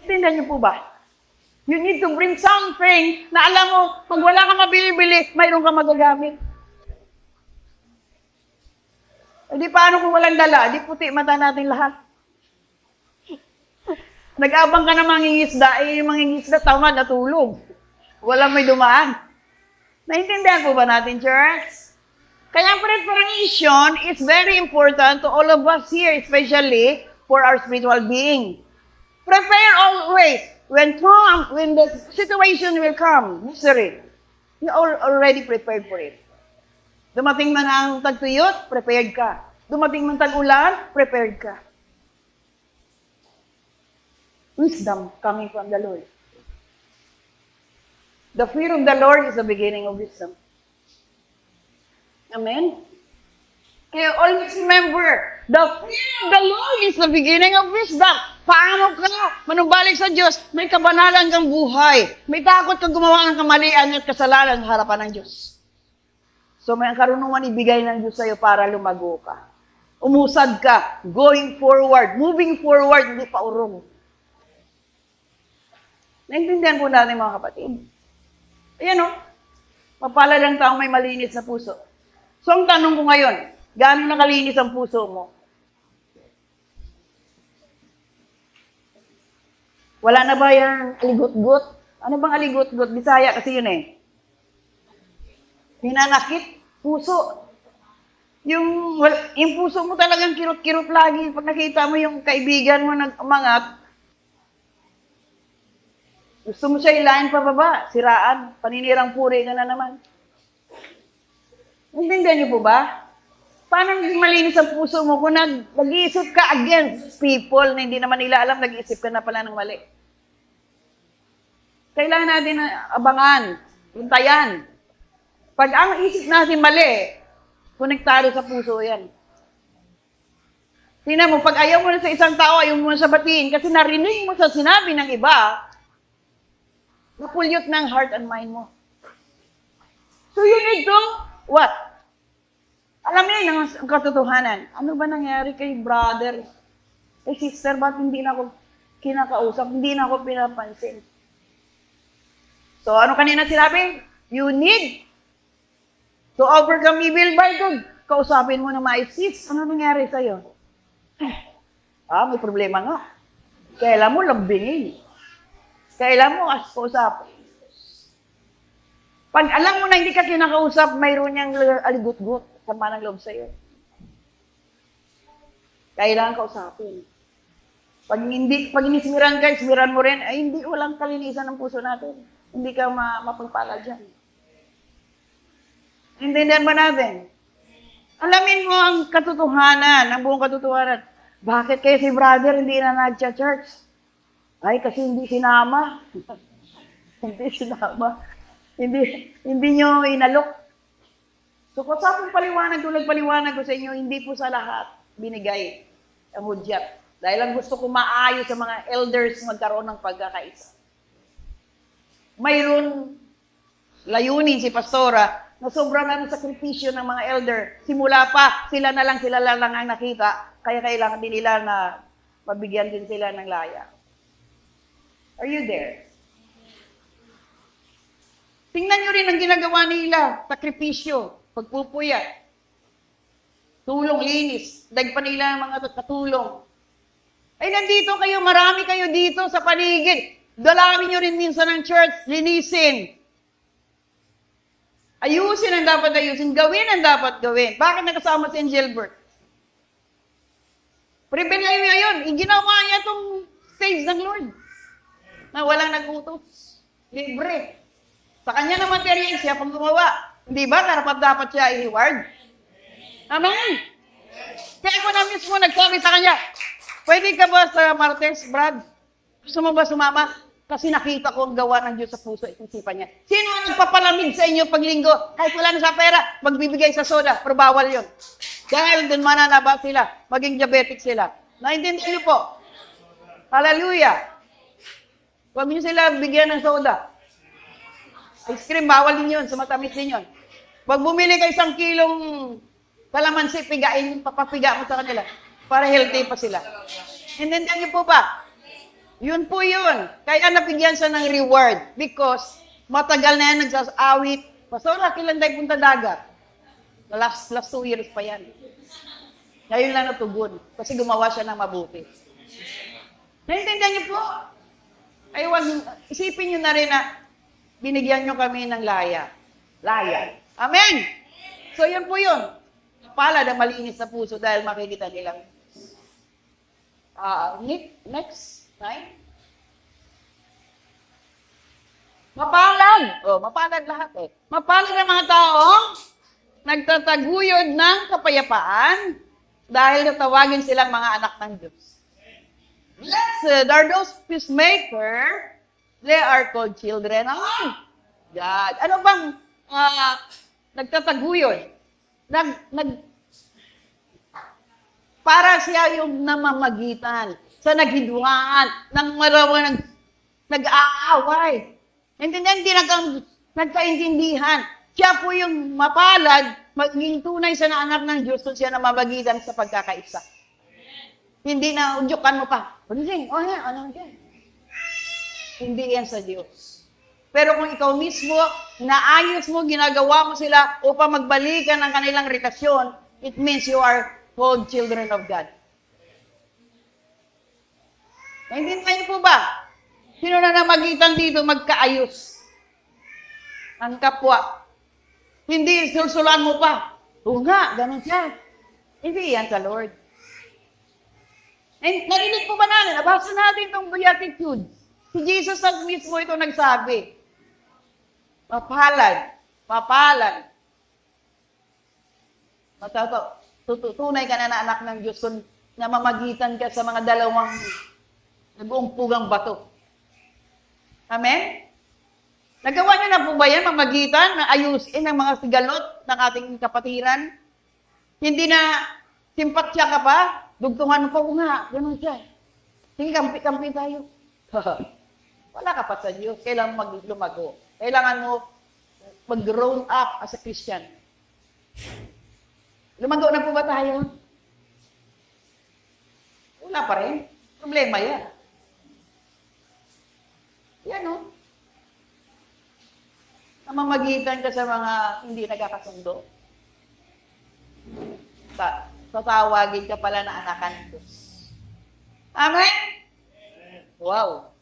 Tindan niyo po ba? You need to bring something na alam mo, pag wala kang mabibili, mayroon kang magagamit. E di paano kung walang dala? Di puti mata natin lahat. Nag-abang ka na mangingisda, yung mangingisda tamad, natulog. Walang may dumaan. Naintindihan po ba natin, church? Kaya preparation is very important to all of us here, especially for our spiritual being. Prepare always. When the situation will come, misery, you are already prepared for it. Dumating man ang tagtuyot, prepared ka. Dumating man tag-ulan, prepared ka. Wisdom coming from the Lord. The fear of the Lord is the beginning of wisdom. Amen? Kaya always remember, the fear of the Lord is the beginning of wisdom. Paano ka manumbalik sa Diyos? May kabanalan kang buhay. May takot kang gumawa ng kamalian at kasalanan sa harapan ng Diyos. So may karunungan ibigay ng Diyos sa'yo para lumago ka. Umusad ka, going forward, moving forward, hindi pa urong. Naintindihan po natin mga kapatid. Ayan o, mapalad ang taong may malinis na puso. So ang tanong ko ngayon, gaano nakalinis ang puso mo? Wala na ba yung aligot-got? Ano bang aligot-got? Bisaya kasi yun eh. Hinanakit, puso. Yung puso mo talagang kirot-kirot lagi. Pag nakita mo yung kaibigan mo nag-umangat, gusto mo siya ilahin pababa, siraan, paninirang puri ka na naman. Intindihan niyo po ba? Paano naging malinis ang puso mo kung nag-iisip ka against people na hindi naman nila alam, nag-iisip ka na pala ng mali? Kailangan natin abangan, hintayan. Pag ang isip natin mali, konektado sa puso yan. Tingnan mo, pag ayaw mo na sa isang tao, ayaw mo na sa batiin, kasi narinig mo sa sinabi ng iba, napulyot ng heart and mind mo. So you need to, what? Alam niyo yun ang katotohanan. Ano ba nangyari kay brother? Kay sister, ba't hindi na ako kinakausap? Hindi na ako pinapansin. So ano kanina sinabi? You need to overcome evil by good. Kausapin mo na maisis. Ano nangyari sa'yo? May problema nga. Kailan mo lambingin. Kailan mo kausapin. Pag alam mo na hindi ka kinakausap, mayroon niyang aligut-gut. Sama ng loob sa'yo. Kailangan kausapin. Pag inismiran ka, ismiran mo rin, ay hindi, walang kalinisan ng puso natin. Hindi ka mapagpala dyan. Intindihan ba natin? Alamin mo ang katotohanan, ang buong katotohanan. Bakit kaya si brother hindi na nag-church? Ay, kasi hindi sinama. Hindi sinama. Hindi nyo inalok. So, kung sa akong paliwanag ko sa inyo, hindi po sa lahat binigay ang hudyat. Dahil lang gusto ko maayos sa mga elders magkaroon ng pagkakaisa. Mayroon layunin si pastora na sobrang ng sakripisyo ng mga elder. Simula pa, sila na lang ang nakita. Kaya kailangan din nila na mabigyan din sila ng laya. Are you there? Tingnan nyo rin ang ginagawa nila. Sakripisyo, pagpupuyat, tulong, linis, dagpa nila ng mga katulong. Ay, nandito kayo, marami kayo dito sa paligid. Dalawin nyo rin minsan ng church, linisin. Ayusin ang dapat ayusin, gawin ang dapat gawin. Bakit nakasama si Gilbert? Prepare kayo ngayon, ginawa niya itong stage ng Lord. Na walang nag-utos. Libre. Sa kanya na material siya pag gumawa. Hindi ba? Dapat siya i-reward. Amen. Kaya ako na mismo nagsabi sa kanya, pwede ka ba sa Martes, Brad? Gusto mo ba sumama? Kasi nakita ko ang gawa ng Diyos sa puso at isipan niya. Sino ang nagpapalamig sa inyo pag linggo? Kahit wala na sa pera, magbibigay sa soda, pero bawal yun. Dahil dun mananaba sila, maging diabetic sila. Naintindihan niyo po? Hallelujah. Huwag niyo sila bigyan ng soda. Ice cream, bawal din yun, sumatamis din yun. Pag bumili ka 1 kilong kalamansi, papapiga mo sa kanila para healthy pa sila. Intindihan niyo po ba? Yun po yun. Kaya napigyan siya ng reward because matagal na yan nagsasawit. Pasora, kailan tayo punta dagat? Last 2 years pa yan. Ngayon lang natugon kasi gumawa siya ng mabuti. Naintindihan niyo po? Ay, isipin niyo na rin na binigyan niyo kami ng laya. Laya. Amen! So, yan po yun. Palad ang malinis na puso dahil makikita nilang. Next. Right? Mapalad. Mapalad lahat eh. Mapalad ang mga taong nagtataguyod ng kapayapaan dahil natawagin silang mga anak ng Diyos. Blessed are those peacemakers. They are called children of God. Ano bang nagtataguyod? Para siya yung namamagitan sa naghidwaan ng maraming nag-aaway. Hindi nagkaintindihan. Siya po yung mapalad, maging tunay sa anak ng Diyos kung siya namamagitan sa pagkakaisa. Hindi na udyukan mo pa. Ano yan? Hindi yan sa Diyos. Pero kung ikaw mismo, naayos mo, ginagawa mo sila upang magbalikan ng kanilang relasyon, it means you are called children of God. Naintindihan niyo po ba? Sino na namagitan dito magkaayos? Ang kapwa. Hindi sulsulan mo pa. Oo nga, ganun siya. Hindi yan sa Lord. Narinig po ba natin? Nabasa natin itong beatitude. Si Jesus mismo ito nagsabi. Mapalad. Tunay ka na anak ng Diyos kung namamagitan ka sa mga dalawang nag-uumpugang bato. Amen? Nagawa niyo na po ba yan, mamagitan, na ayusin ang mga sigalot ng ating kapatiran? Hindi na simpatya ka pa, dugtungan mo pa, nga, ganun siya. Sige, kampi tayo. Wala ka pa sa Diyos. Kailangan maglumago. Kailangan mo mag-grown up as a Christian. Lumago na po ba tayo? Wala pa rin. Problema yan. Yan o. Namamagitan ka sa mga hindi nagkakasundo. Tatawagin ka pala na anakan ng Diyos. Amen? Wow.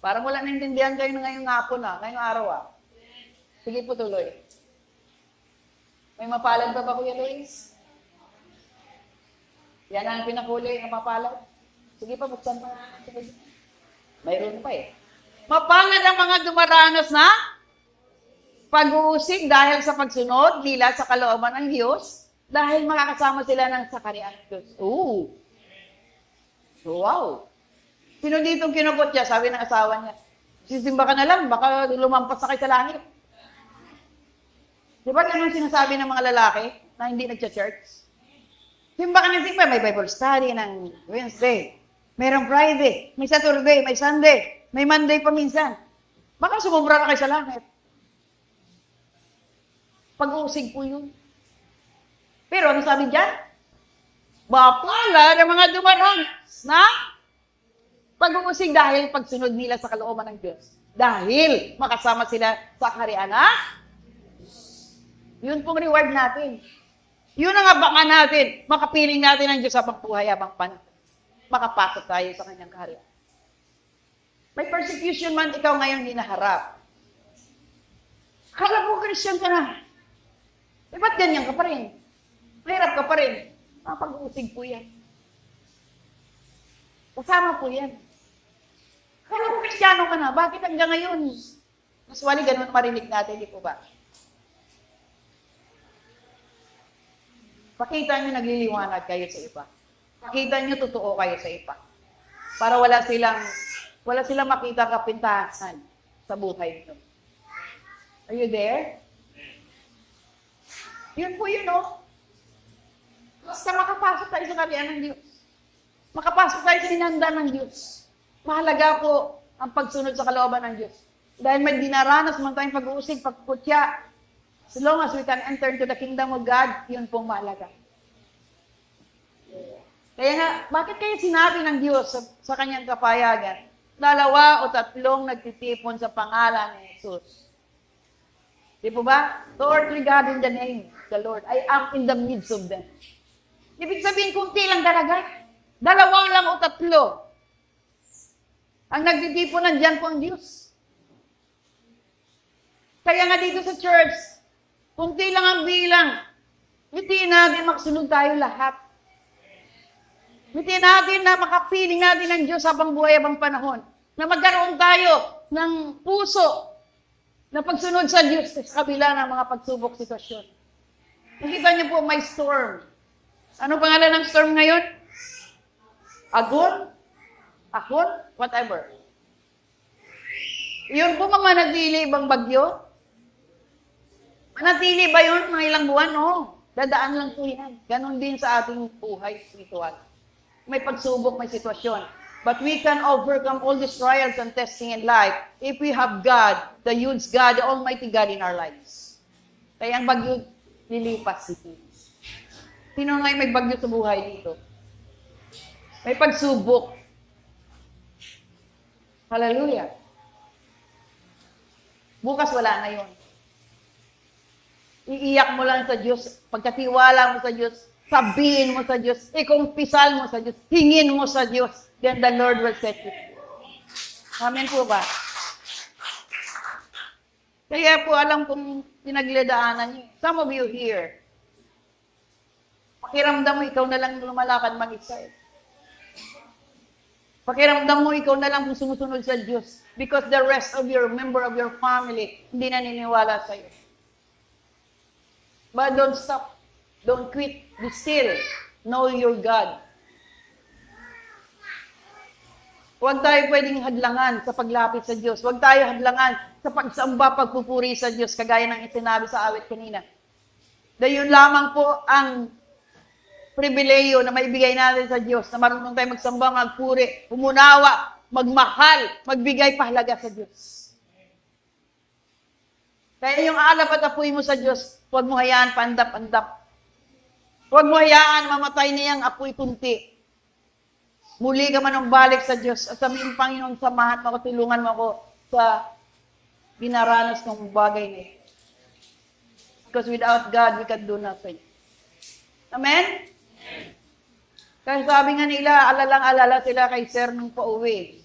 Parang wala naintindihan kayo ngayong hapon ngayong araw Sige po tuloy. May mapalad pa ba, Kuya Luis? Yan ang pinakuli ng mapalad. Sige pa, buksan pa. Mayroon pa Mapalad ang mga dumaranas na pag-uusig dahil sa pagsunod nila sa kalooban ng Diyos dahil makakasama sila ng sakarian ng Diyos. Ooh! Wow! Sino ditong kinukot niya? Sabi ng asawa niya, sisimba ka na lang, baka lumampas na kayo sa langit. Di ba ganun sinasabi ng mga lalaki na hindi nagcha-church? Simba ka na simba, may Bible study ng Wednesday, mayroong Friday, may Saturday, may Sunday, may Monday pa minsan. Baka sumubra na kayo sa langit. Pag-uusig po yun. Pero ano sabi dyan? Mapalad ang mga dumarang na pag-uusig dahil pagsunod nila sa kalooban ng Diyos. Dahil makasama sila sa kaharian yun pong reward natin. Yun ang abangan natin. Makapiling natin ang Diyos sa pagbuhay habang panahon. Makapasok tayo sa kanyang kaharian. May persecution man ikaw ngayon hinaharap. Akala mo Christian ka na. Ba't ganyan ka pa rin? Mahirap ka pa rin. Pag-uusig po yan. Kasama po yan. Akala mo Kristiyano ka na. Bakit hanggang ngayon? Mas wali ganun marinig natin, di po ba? Pakita nyo nagliliwanag kayo sa iba. Pakita nyo totoo kayo sa iba. Para wala silang makita kapintasan sa buhay nyo. Are you there? Yun po yun, Basta makapasok tayo sa kaharian ng Diyos. Makapasok tayo sa hinanda ng Diyos. Mahalaga po ang pagsunod sa kalooban ng Diyos. Dahil may dinaranas man tayong pag-uusig, pagputya, as long as we can enter into the kingdom of God, yun pong mahalaga. Kaya nga, bakit kayo sinabi ng Diyos sa kanyang kapayagan? 2 o 3 nagtitipon sa pangalan ni Jesus. Di po ba? 2 or 3 God in the name of the Lord. I am in the midst of them. Ibig sabihin, kunti lang talaga. 2 lang o 3. Ang nagtitipon nandiyan po ang Diyos. Kaya nga dito sa church, kunti lang ang bilang. Hindi natin magsunod tayo lahat. Hindi natin na makapiling natin ng Diyos habang buhay, habang panahon. Na magkaroon tayo ng puso na pagsunod sa Diyos sa kabila ng mga pagsubok sitwasyon. Nakita niyo po, may storm. Ano pangalan ng storm ngayon? Ahon, whatever. Yun po manatili ibang bagyo? Manatili ba yun mga ilang buwan? No. Dadaan lang po yan. Ganon din sa ating buhay spiritual. May pagsubok, may sitwasyon. But we can overcome all these trials and testing in life if we have God, the huge God, the Almighty God in our lives. Kaya ang bagyo, lilipas. Sino ngayon may bagyo sa buhay dito? May pagsubok. Hallelujah. Bukas wala na yun. Iiyak mo lang sa Diyos, pagkatiwala mo sa Diyos, sabihin mo sa Diyos, ikumpisal mo sa Diyos, hingin mo sa Diyos, then the Lord will set you free. Amen po ba? Kaya po alam kong pinagladaanan niyo. Some of you here, pakiramdam mo, ikaw na lang lumalakad mag-isa. Pakiramdam mo, ikaw na lang kung sumusunod sa Diyos because the rest of your member of your family hindi naniniwala sa iyo. But don't stop. Don't quit. Be still. Know your God. Huwag tayo pwedeng hadlangan sa paglapit sa Diyos. Huwag tayo hadlangan sa pagsamba, pagpupuri sa Diyos, kagaya ng itinabi sa awit kanina. Dahil yun lamang po ang pribileyo na maibigay natin sa Diyos, na marunong tayo magsamba, magpuri, umunawa, magmahal, magbigay pahalaga sa Diyos. Kaya yung alap at apoy mo sa Diyos, huwag mo hayaan pandap-andap. Huwag mo hayaan mamatay niyang apoy kunti. Muli ka man ang balik sa Diyos at sabihin, Panginoon, samahan mo ako, tulungan mo ako sa binaranas ng bagay na ito. Because without God, we can do nothing. Amen? Kaya sabi nga nila, alalang-alala sila kay Sir nung pauwi.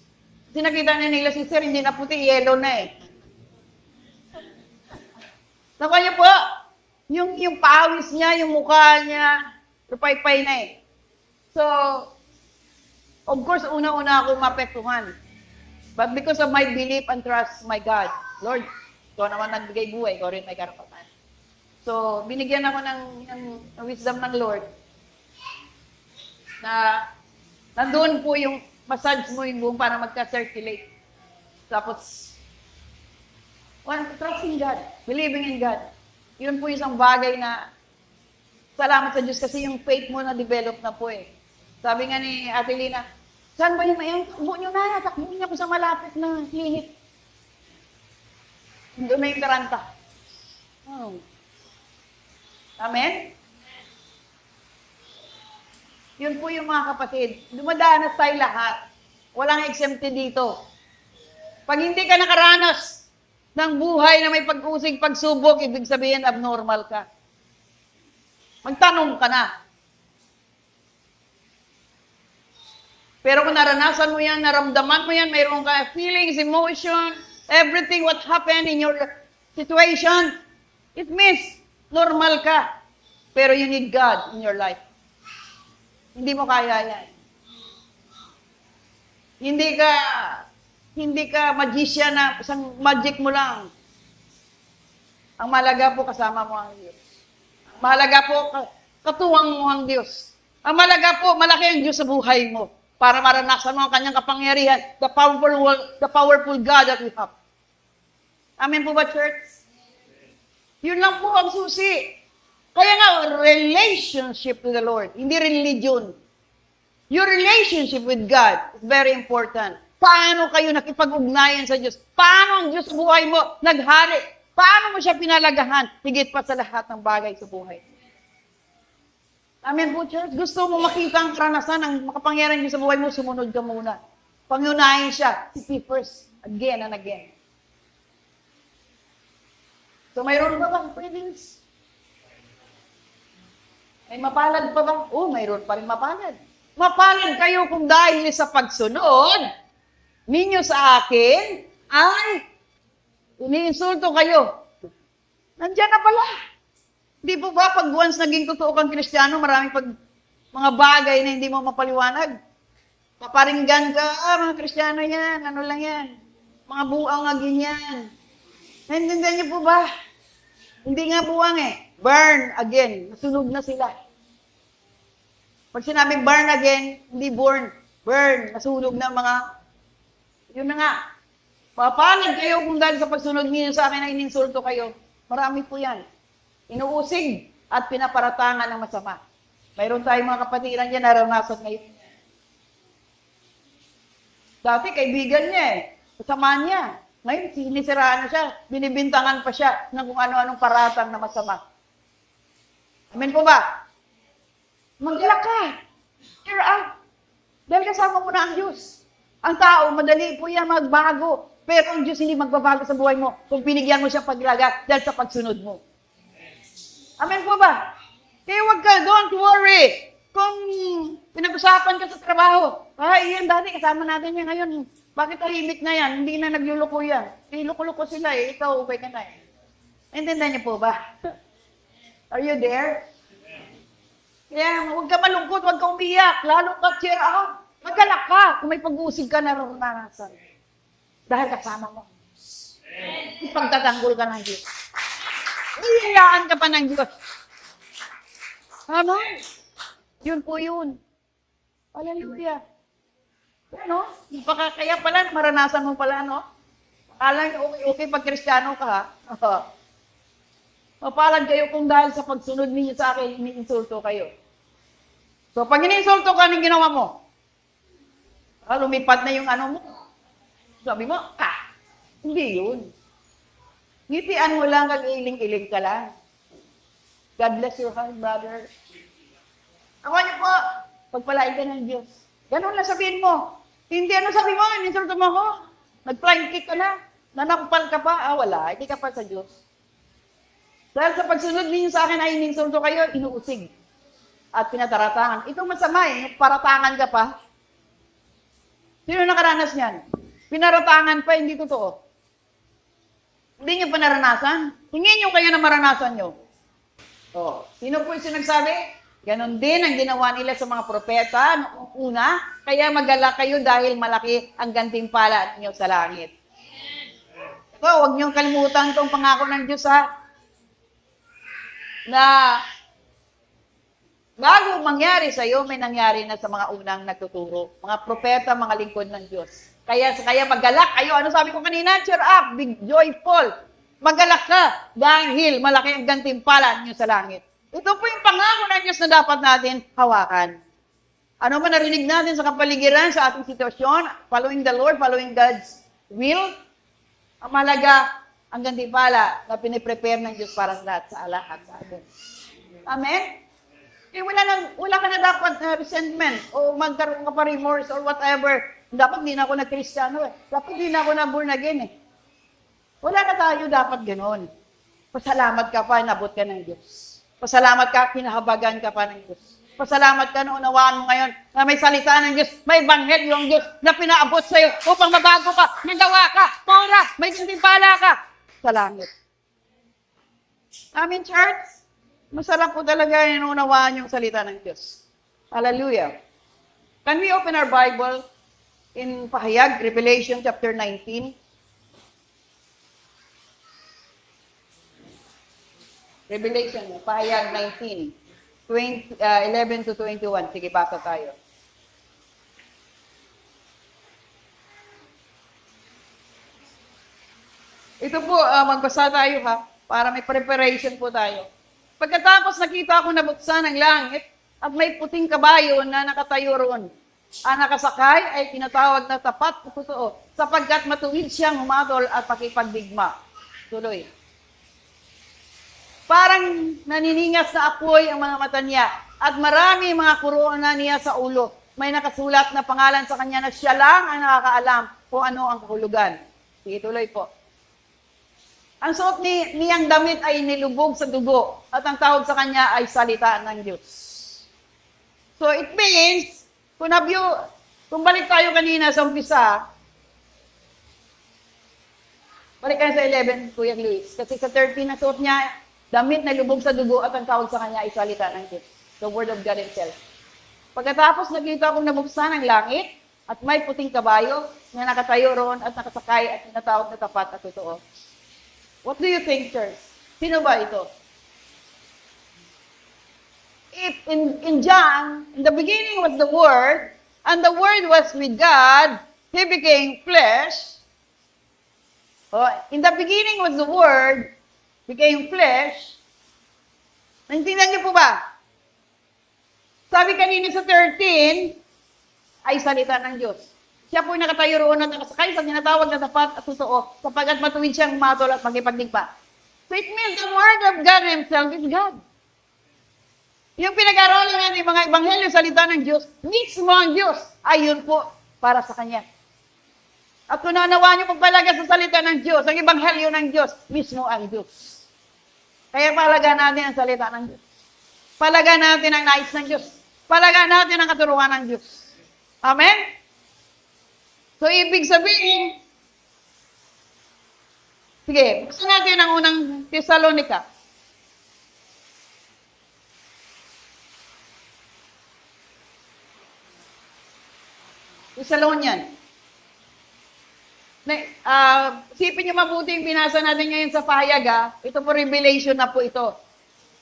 Kasi nakita na nila si Sir, hindi na puti, yellow na eh. Nakuha niyo po, yung pawis niya, yung mukha niya, rupay-pay na eh. So, of course, una-una ako mapektuhan. But because of my belief and trust my God, Lord, ikaw naman nagbigay buhay, ikaw rin may karapatan. So, binigyan ako ng wisdom ng Lord na nandun po yung massage mo yung buong para magka-circulate. Tapos, trusting God, believing in God. Yun po isang bagay na salamat sa Diyos kasi yung faith mo na-develop na po eh. Sabi nga ni Ate Lina, saan ba yung mayan? Takbo nyo na, takbo niya po sa malapit na clinic. Doon na yung karanta. Oh. Amen? Yun po yung mga kapatid. Dumadanas tayo lahat. Walang exempted dito. Pag hindi ka nakaranas ng buhay na may pag-usig, pagsubok, ibig sabihin abnormal ka. Magtanong ka na. Pero kung naranasan mo yan, naramdaman mo yan, mayroon ka feelings, emotion, everything what happened in your situation, it means normal ka. Pero you need God in your life. Hindi mo kaya yan. Hindi ka magician na isang magic mo lang. Ang mahalaga po kasama mo ang Diyos. Mahalaga po katuwang mo ang Diyos. Ang mahalaga po malaki ang Diyos sa buhay mo para maranasan mo ang kanyang kapangyarihan, the powerful God that we have. Amen po ba, church? Yun lang po ang susi. Kaya nga, relationship with the Lord, hindi religion. Your relationship with God is very important. Paano kayo nakipag-ugnayan sa Diyos? Paano ang Diyos sa buhay mo naghari? Paano mo siya pinalagahan? Higit pa sa lahat ng bagay sa buhay. Amen po, church? Gusto mo makita ang karanasan ng makapangyarihan niyo sa buhay mo, sumunod ka muna. Pangunahin siya, seek first, again and again. So, mayroon ba bang privilege? May mapalad pa ba? Oh, mayroon pa rin mapalad. Mapalad kayo kung dahil sa pagsunod ninyo sa akin, ay iniinsulto kayo. Nandiyan na pala. Di po ba pag once naging totoo kang Kristiyano, maraming mga bagay na hindi mo mapaliwanag. Paparinggan ka, mga Kristiyano yan, ano lang yan. Mga buang nga ganyan. Naintindihan niyo po ba? Hindi nga buwang eh. Burn again. Nasunog na sila. Pag sinabing burn again, hindi born. Burn. Nasunog na mga... Yun na nga. Papalag kayo kung dahil sa pagsunog niyo sa akin na ininsulto kayo. Marami po yan. Inuusig at pinaparatangan ng masama. Mayroon tayong mga kapatiran dyan, naranasan ngayon. Dati, kaibigan niya eh. Kasama niya. Ngayon, sinisiraan na siya. Binibintangan pa siya ng kung ano-anong paratang na masama. Amen po ba? Mag-alak ka. Cheer up. Dahil kasama mo na ang Diyos. Ang tao, madali po yan magbago. Pero ang Diyos hindi magbabago sa buhay mo kung pinigyan mo siya paglaga dahil sa pagsunod mo. Amen po ba? Kaya wag ka, don't worry. Kung pinag-usapan ka sa trabaho, yan dati kasama natin yan ngayon. Bakit tahimik na yan? Hindi na nagluluko yan. Luluko-luko sila eh. Ikaw, okay ka na eh. Intindihan niyo po ba? Are you there? Kaya huwag ka malungkot, huwag ka umiyak. Lalo ka cheer up. Magalak ka kung may pag-uusig ka naranasan. Dahil kasama mo. Ipagtatanggol ka ng Diyos. Iyayaan ka pa ng Diyos. Ano? Yun po yun. Hallelujah. Ano? Kaya pala, maranasan mo pala, no? Akala nyo okay pag Kristiyano ka, ha? Mapalad kayo kung dahil sa pagsunod ninyo sa akin, iniinsulto kayo. So, pag iniinsulto ka, anong ginawa mo? Lumipat na yung ano mo. Sabi mo, hindi yun. Ngitian mo lang, kag-iling-iling ka lang. God bless your heart, brother. Ako niyo po, pagpalain ka ng Diyos. Ganun lang sabihin mo. Hindi ano sabi mo, ininsulto mo ako. Nag-flying kick ka na. Nanampal ka pa. Wala, hindi ka pa sa Diyos. Dahil sa pagsunod ninyo sa akin ay ininsulto kayo, inuusig. At pinataratangan. Itong masama yung paratangan ka pa. Sino nakaranas niyan? Pinaratangan pa, hindi totoo. Hindi niyo pa naranasan? Tingin niyo kayo na maranasan niyo. Sino po yung sinagsabi? Ganon din ang ginawa nila sa mga propeta noong una, kaya magalak kayo dahil malaki ang gantimpala niyo sa langit. So, huwag niyong kalimutan itong pangako ng Diyos, ha? Na bago mangyari sa iyo, may nangyari na sa mga unang nagtuturo. Mga propeta, mga lingkod ng Diyos. Kaya magalak kayo. Ano sabi ko kanina? Cheer up, be joyful. Magalak ka dahil malaki ang gantimpala niyo sa langit. Ito po yung pangako ng Diyos na dapat natin hawakan. Ano man narinig natin sa kapaligiran, sa ating sitwasyon, following the Lord, following God's will, ang mahalaga, ang gantimpala na piniprepare ng Diyos para sa lahat sa atin. Amen? Wala ka na dapat resentment o magkaroon ka pa remorse or whatever. Dapat di na ako nag-Kristiyano eh. Dapat di na ako na born again eh. Wala na tayo dapat ganoon. Pasalamat ka pa, nabot ka ng Diyos. Pasalamat ka, kinahabagan ka pa ng Diyos. Pasalamat ka na unawaan mo ngayon na may salita ng Diyos, may banghel yung Diyos na pinaabot sa'yo upang mabago ka, nagawa ka, pora, may gantimpala ka sa langit. Amen, church? Masarap po talaga yung unawaan yung salita ng Diyos. Hallelujah. Can we open our Bible in Pahayag, Revelation chapter 19? Revelation, Pahayag 19, 11 to 21. Sige, basa tayo. Ito po, magbasa tayo ha, para may preparation po tayo. Pagkatapos nakita ko nabuksan ang langit at may puting kabayo na nakatayo roon. Ang nakasakay ay tinatawag na tapat at totoo, sapagkat matuwid siyang humatol at pakipagdigma. Tuloy. Parang naniningas na apoy ang mga mata niya at marami mga korona niya sa ulo. May nakasulat na pangalan sa kanya na siya lang ang nakakaalam kung ano ang kahulugan. Sige, tuloy po. Ang suot niyang damit ay nilubog sa dugo at ang tawag sa kanya ay salita ng Diyos. So it means, kung balik tayo kanina sa umpisa, balik ka sa 11, Kuya Luis, kasi sa 13 na suot niya, damit na lubog sa dugo at ang tawag sa kanya ay salita ng Diyos. The Word of God Himself. Pagkatapos nakita kong nabuksan ang langit at may puting kabayo na nakatayo roon at nakasakay at tinatawag na tapat at totoo. What do you think, church? Sino ba ito? In John, in the beginning was the Word, and the Word was with God, He became flesh. In the beginning was the Word, became flesh. Naintindihan niyo po ba? Sabi kanina sa 13, ay salita ng Diyos. Siya po nakatayo roon at nakasakay sa tinatawag na tapat at totoo, sapagat matuwid siyang matol at magipagdigpa. So it means the Word of God Himself is God. Yung pinag-aralan natin mga ebanghelyo, salita ng Diyos, mismo ang Diyos, ayun po para sa Kanya. At kung naunawaan niyo pagpalaga sa salita ng Diyos, ang ebanghelyo ng Diyos, mismo ang Diyos. Kaya palaga natin ang salita ng Diyos. Palaga natin ang nais ng Diyos. Palaga natin ang katuruan ng Diyos. Amen? So, ibig sabihin, sige, buksan natin ang unang Thessalonica. Thessalonian. Isipin niyo mabuti yung binasa natin ngayon sa pahayaga. Ito po, revelation na po ito.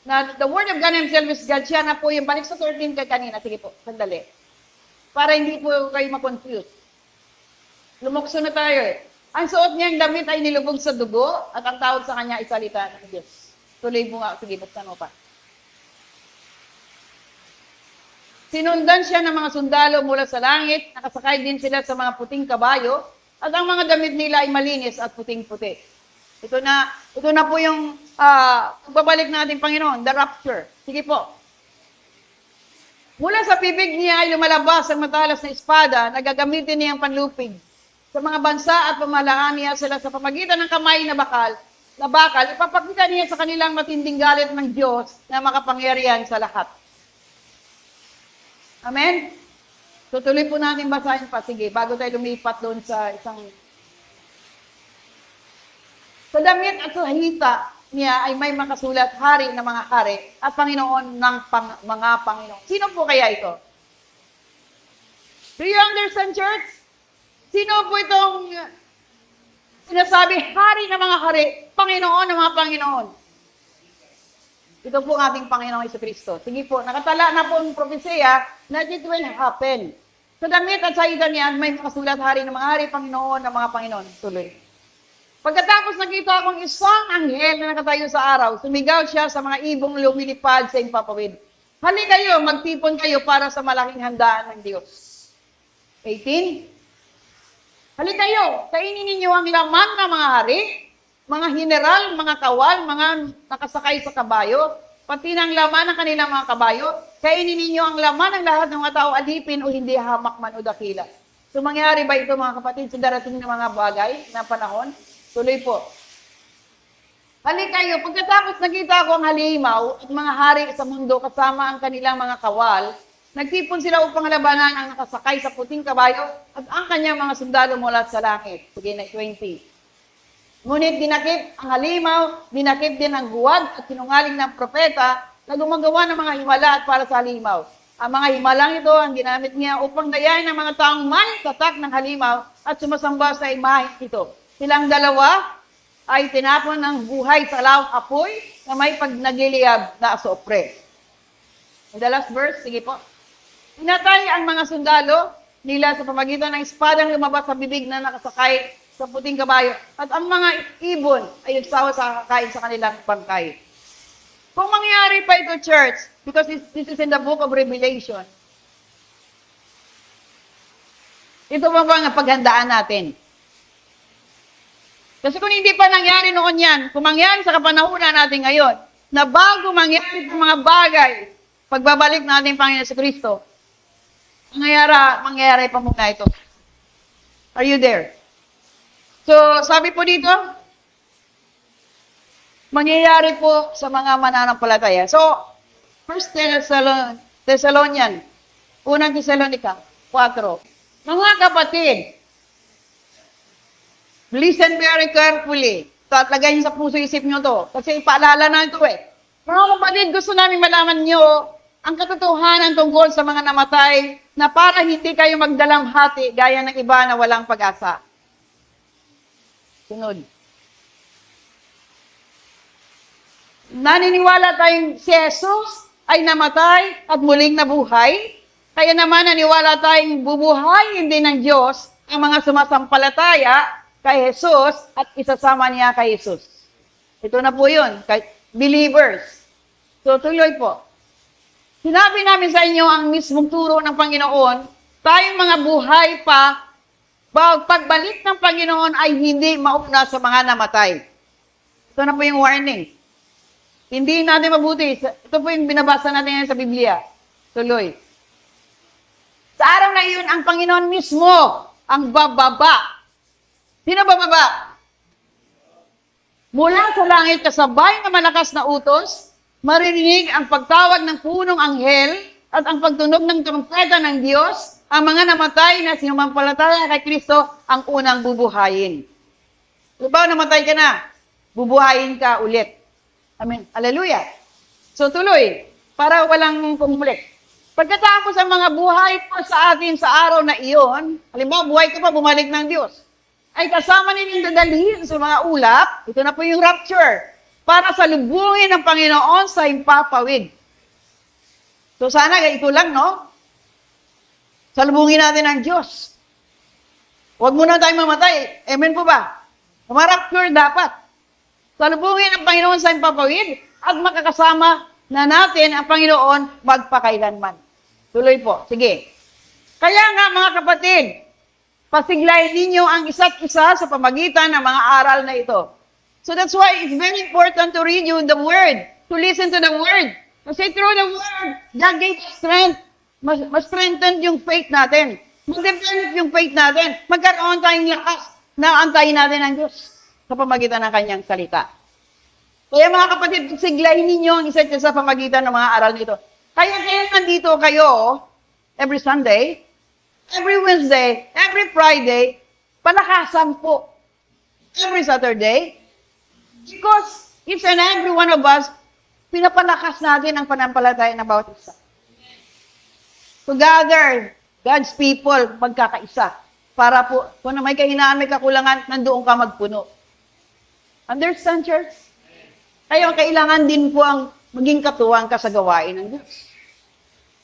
Na the Word of God Himself is God. Siya na po yung balik sa 13 kay kanina. Sige po, sandali. Para hindi po kayo makonfuse. Lumukso na tayo eh. Ang suot niyang damit ay nilubog sa dugo at ang tawag sa kanya ay salita ng Diyos. Tuloy mo nga. Sige, buksan mo pa. Sinundan siya ng mga sundalo mula sa langit. Nakasakay din sila sa mga puting kabayo. At ang mga damit nila ay malinis at puting-puti. Ito na po yung pagbabalik natin, Panginoon, the rapture. Sige po. Mula sa bibig niya ay lumalabas ang matalas na espada na gagamitin niyang panlupig. Sa mga bansa at pamahalaan niya sila sa pamagitan ng kamay na bakal, ipapakita niya sa kanilang matinding galit ng Diyos na makapangyarihan sa lahat. Amen? Tutuloy po natin basahin pa. Sige, bago tayo lumipat doon sa isang... Sa damit at sa hita niya ay may makasulat, hari ng mga hari at Panginoon ng mga Panginoon. Sino po kaya ito? Do you understand, church? Sino po itong sinasabi, hari ng mga hari, Panginoon ng mga Panginoon? Ito po ang ating Panginoong Jesucristo. Sige po, nakatala na po ang propesya na it will happen. Sa damit at sa hita niya, may makasulat, hari ng mga hari, Panginoon ng mga Panginoon. Tuloy. Pagkatapos nakita akong isang anghel na nakatayo sa araw, sumigaw siya sa mga ibong lumilipad sa impapawid. Hali kayo, magtipon kayo para sa malaking handaan ng Diyos. 18. Hali kayo, kainin ninyo ang laman ng mga hari, mga general, mga kawal, mga nakasakay sa kabayo, pati ng laman ng kanilang mga kabayo, kainin ninyo ang laman ng lahat ng mga tao, alipin o hindi hamak man o dakila. So mangyari ba ito mga kapatid sa darating na mga bagay na panahon? Tuloy po. Hali kayo, pagkatapos nakita ko ang halimaw at mga hari sa mundo kasama ang kanilang mga kawal, nagtipon sila upang labanan ang nakasakay sa puting kabayo at ang kanyang mga sundalo mula sa langit. Sige na 20. Ngunit dinakip ang halimaw, dinakip din ang huwad at sinungaling ng propeta na gumagawa ng mga himala at para sa halimaw. Ang mga himalang ito ang ginamit niya upang dayain ng mga taong may tatak ng halimaw at sumasamba sa imahe ito. Silang dalawa ay tinapon ng buhay sa lawang apoy na may pagnagiliab na asopre. In the last verse, sige po. Pinatay ang mga sundalo nila sa pamagitan ng espadang lumabas sa bibig na nakasakay sa puting kabayo at ang mga ibon ay nagsawa sa kakain sa kanilang bangkay. Kung mangyari pa ito, church, because this is in the book of Revelation, ito ba ang paghandaan natin? Kasi kung hindi pa nangyari noon yan, kung mangyari sa kapanahunan natin ngayon, na bago mangyari ang mga bagay, pagbabalik natin Panginoon sa Kristo, mangyari pa muna ito. Are you there? So, sabi po dito, mangyayari po sa mga mananampalataya. So, 1 Thessalonian, unang Thessalonica, 4. Mga kapatid, listen very carefully. At lagay niyo sa puso isip niyo to. Kasi ipaalala na ito eh. Mga kapatid, gusto namin malaman niyo ang katotohanan tungkol sa mga namatay na para hindi kayo magdalamhati gaya ng iba na walang pag-asa. Sunod. Naniniwala tayong si Jesus ay namatay at muling nabuhay. Kaya naman naniwala tayong bubuhayin din ng Diyos ang mga sumasampalataya kay Jesus at isasama niya kay Jesus. Ito na po yun, kay believers. So, tuloy po. Sinabi namin sa inyo ang mismong turo ng Panginoon, tayong mga buhay pa, pagbalik ng Panginoon ay hindi mauna sa mga namatay. Ito na po yung warning. Hindi natin mabuti. Ito po yung binabasa natin sa Biblia. Tuloy. Sa araw na iyon, ang Panginoon mismo ang bababa. Sino bababa? Mula sa langit, kasabay ng malakas na utos, maririnig ang pagtawag ng punong anghel at ang pagtunog ng trumpeta ng Diyos, ang mga namatay na sinumampalataya kay Kristo ang unang bubuhayin. Diba, namatay ka na, bubuhayin ka ulit. Amen. Hallelujah. So tuloy, para walang kumulik. Pagkatapos ang mga buhay po sa atin sa araw na iyon, halimbawa buhay ka pa, bumalik ng Diyos, ay kasama ninyong dadalhin sa mga ulap, ito na po yung rapture, para salubungin ng Panginoon sa himpapawid. So sana ito lang, no? Salubungin natin ang Diyos. Huwag muna tayong mamatay. Amen po ba? Rapture dapat. Salubungin ang Panginoon sa himpapawid at makakasama na natin ang Panginoon magpakailanman. Tuloy po. Sige. Kaya nga mga kapatid, pasiglayin ninyo ang isa't isa sa pamagitan ng mga aral na ito. So that's why it's very important to read you the Word, to listen to the Word. Kasi through the Word, God gave us strength. Mas strengthen yung faith natin. Mag-develop yung faith natin. Magkaroon tayong lakas na antayin natin ang Diyos sa pamagitan ng kanyang salita. Kaya mga kapatid, siglayin ninyo ang isa't isa sa pamagitan ng mga aral nito. Kaya nandito kayo every Sunday, every Wednesday, every Friday, palakasan po. Every Saturday, because each and every one of us, pinapalakas natin ang panampalataya ng bawat isa. Together, God's people, magkakaisa. Para po, kung may kahinaan, may kakulangan, nandoon ka magpuno. Understand, church? Kaya kailangan din po ang maging katuwang ka sa gawain ng Diyos.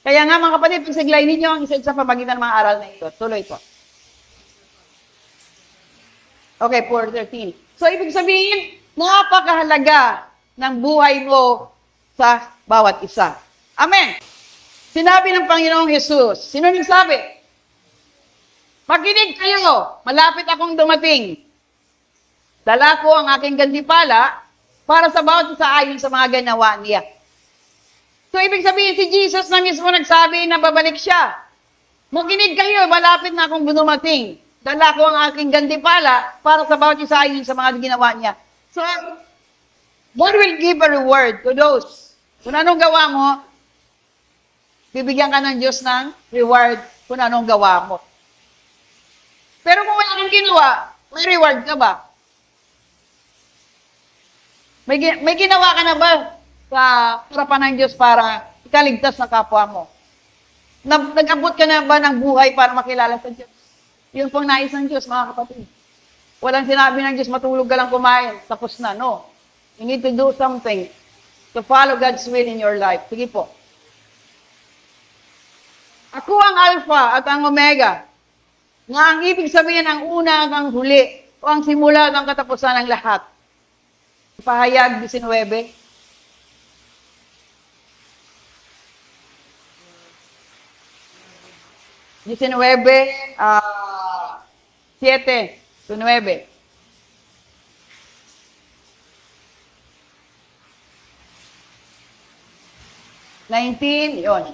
Kaya nga mga kapatid, pagsiglay ninyo ang isa sa pamagitan ng mga aral na ito. Tuloy po. Okay, 4:13. So, ibig sabihin, napakahalaga ng buhay mo sa bawat isa. Amen. Sinabi ng Panginoong Jesus, sino nagsabi? Makinig kayo, malapit akong dumating. Dala ko ang aking gandipala para sa bawat isa ayon sa mga ginawa niya. So, ibig sabihin, si Jesus na mismo nagsabi na babalik siya. Makinig kayo, malapit na akong dumating. Dala ko ang aking gandipala para sa bawat isa ayon sa mga ginawa niya. So, God will give a reward to those. Kung anong gawa mo, bibigyan ka ng Diyos ng reward kung anong gawa mo. Pero kung wala kang ginawa, may reward ka ba? May ginawa ka na ba sa harapan ng Diyos para ikaligtas na kapwa mo? Nag-abot ka na ba ng buhay para makilala sa Diyos? Yun pong nais ng Diyos, mga kapatid. Walang sinabi ng Diyos, matulog ka lang kumain, tapos na. No. You need to do something to follow God's will in your life. Sige po. Ako ang Alpha at ang Omega, nga ang ibig sabihin ang una at ang huli, o ang simula at ang katapusan ng lahat. Pahayag 19. Siete, 9. Yun.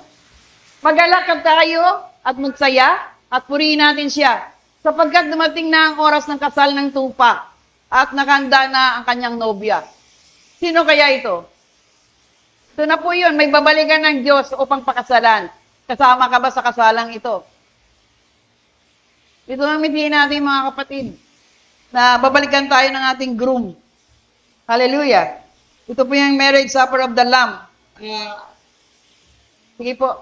Magalak tayo at magsaya at purihin natin siya sapagkat dumating na ang oras ng kasal ng tupa at nakanda na ang kanyang nobya. Sino kaya ito? Ito na po yun, may babalikan ng Diyos upang pakasalan. Kasama ka ba sa kasalang ito? Ito ang mithiin natin mga kapatid, na babalikan tayo ng ating groom. Hallelujah. Ito po yung marriage supper of the Lamb. Sige po.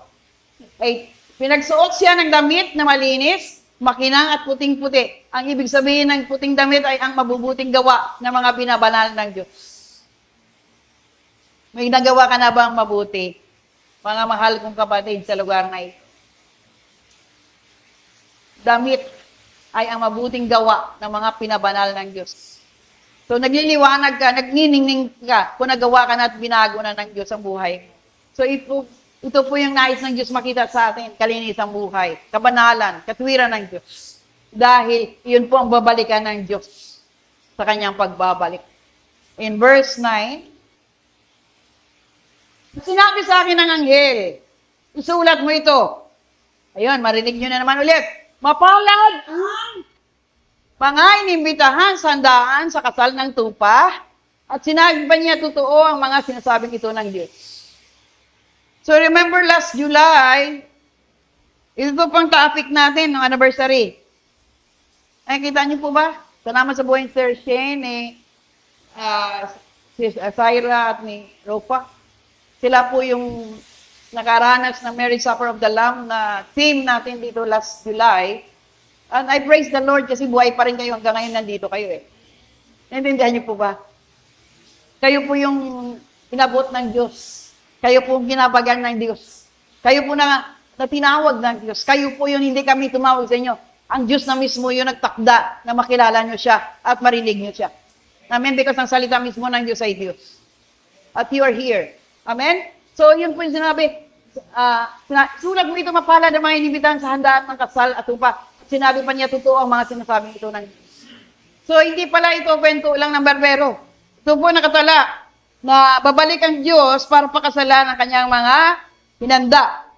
Ay, pinagsuot siya ng damit na malinis, makinang at puting-puti. Ang ibig sabihin ng puting damit ay ang mabubuting gawa ng mga binabanal ng Diyos. May nagawa ka na ba ang mabuti? Mga mahal kong kapatid sa lugar na ito. Damit ay ang mabuting gawa ng mga pinabanal ng Diyos. So, nagliliwanag ka, nagniningning ka, kung nagawa ka na at binago na ng Diyos ang buhay. So, ito po yung nais ng Diyos makita sa atin, kalinisang buhay, kabanalan, katwiran ng Diyos. Dahil, yun po ang babalikan ng Diyos sa kanyang pagbabalik. In verse 9, sinabi sa akin ng anghel, isulat mo ito. Ayun, marinig nyo na naman ulit. Mapalad ang mga inimbitahan sa handaan sa kasal ng tupa, at sinabi pa niya totoo ang mga sinasabing ito ng Diyos. So remember last July, ito pang topic natin ng anniversary. Ay, kita niyo po ba? Salamat sa buhay ni Sir Shane, si Syra at ni Ropa. Sila po yung nakaranas ng Marriage Supper of the Lamb na theme natin dito last July. And I praise the Lord kasi buhay pa rin kayo hanggang ngayon nandito kayo eh. Naintindihan niyo po ba? Kayo po yung inabot ng Diyos. Kayo po yung ginabagan ng Diyos. Kayo po na tinawag ng Diyos. Kayo po yun, hindi kami tumawag sa inyo. Ang Diyos na mismo yung nagtakda na makilala niyo siya at marinig niyo siya. Amen? Because ang salita mismo ng Diyos ay Diyos. At you are here. Amen? So, yun po yung sinabi. Sulat mo ito mapalad ang mga inibitahan sa handaan ng kasal at tupa. Sinabi pa niya, totoo ang mga sinasabing ito ng Diyos. So, hindi pala ito kwento lang ng barbero. Ito po nakatala na babalik ang Diyos para pakasalan ang kanyang mga hinanda.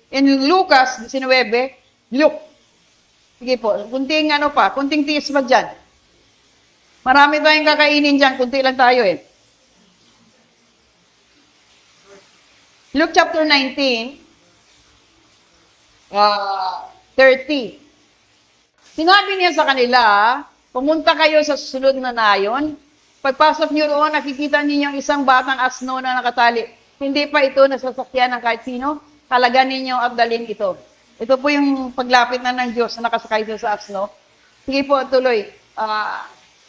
In Lucas 19, Luke. Sige po, kunting tiis ba dyan? Marami tayong kakainin dyan, kunti lang tayo eh. Luke chapter 19, 30. Sinabi niya sa kanila, pumunta kayo sa susunod na nayon. Pagpasok niyo roon, nakikita niyo isang batang asno na nakatali. Hindi pa ito nasasakyan ng kahit sino. Halagan ninyo at dalhin ito. Ito po yung paglapit na ng Diyos na nakasakay sa asno. Sige po, tuloy.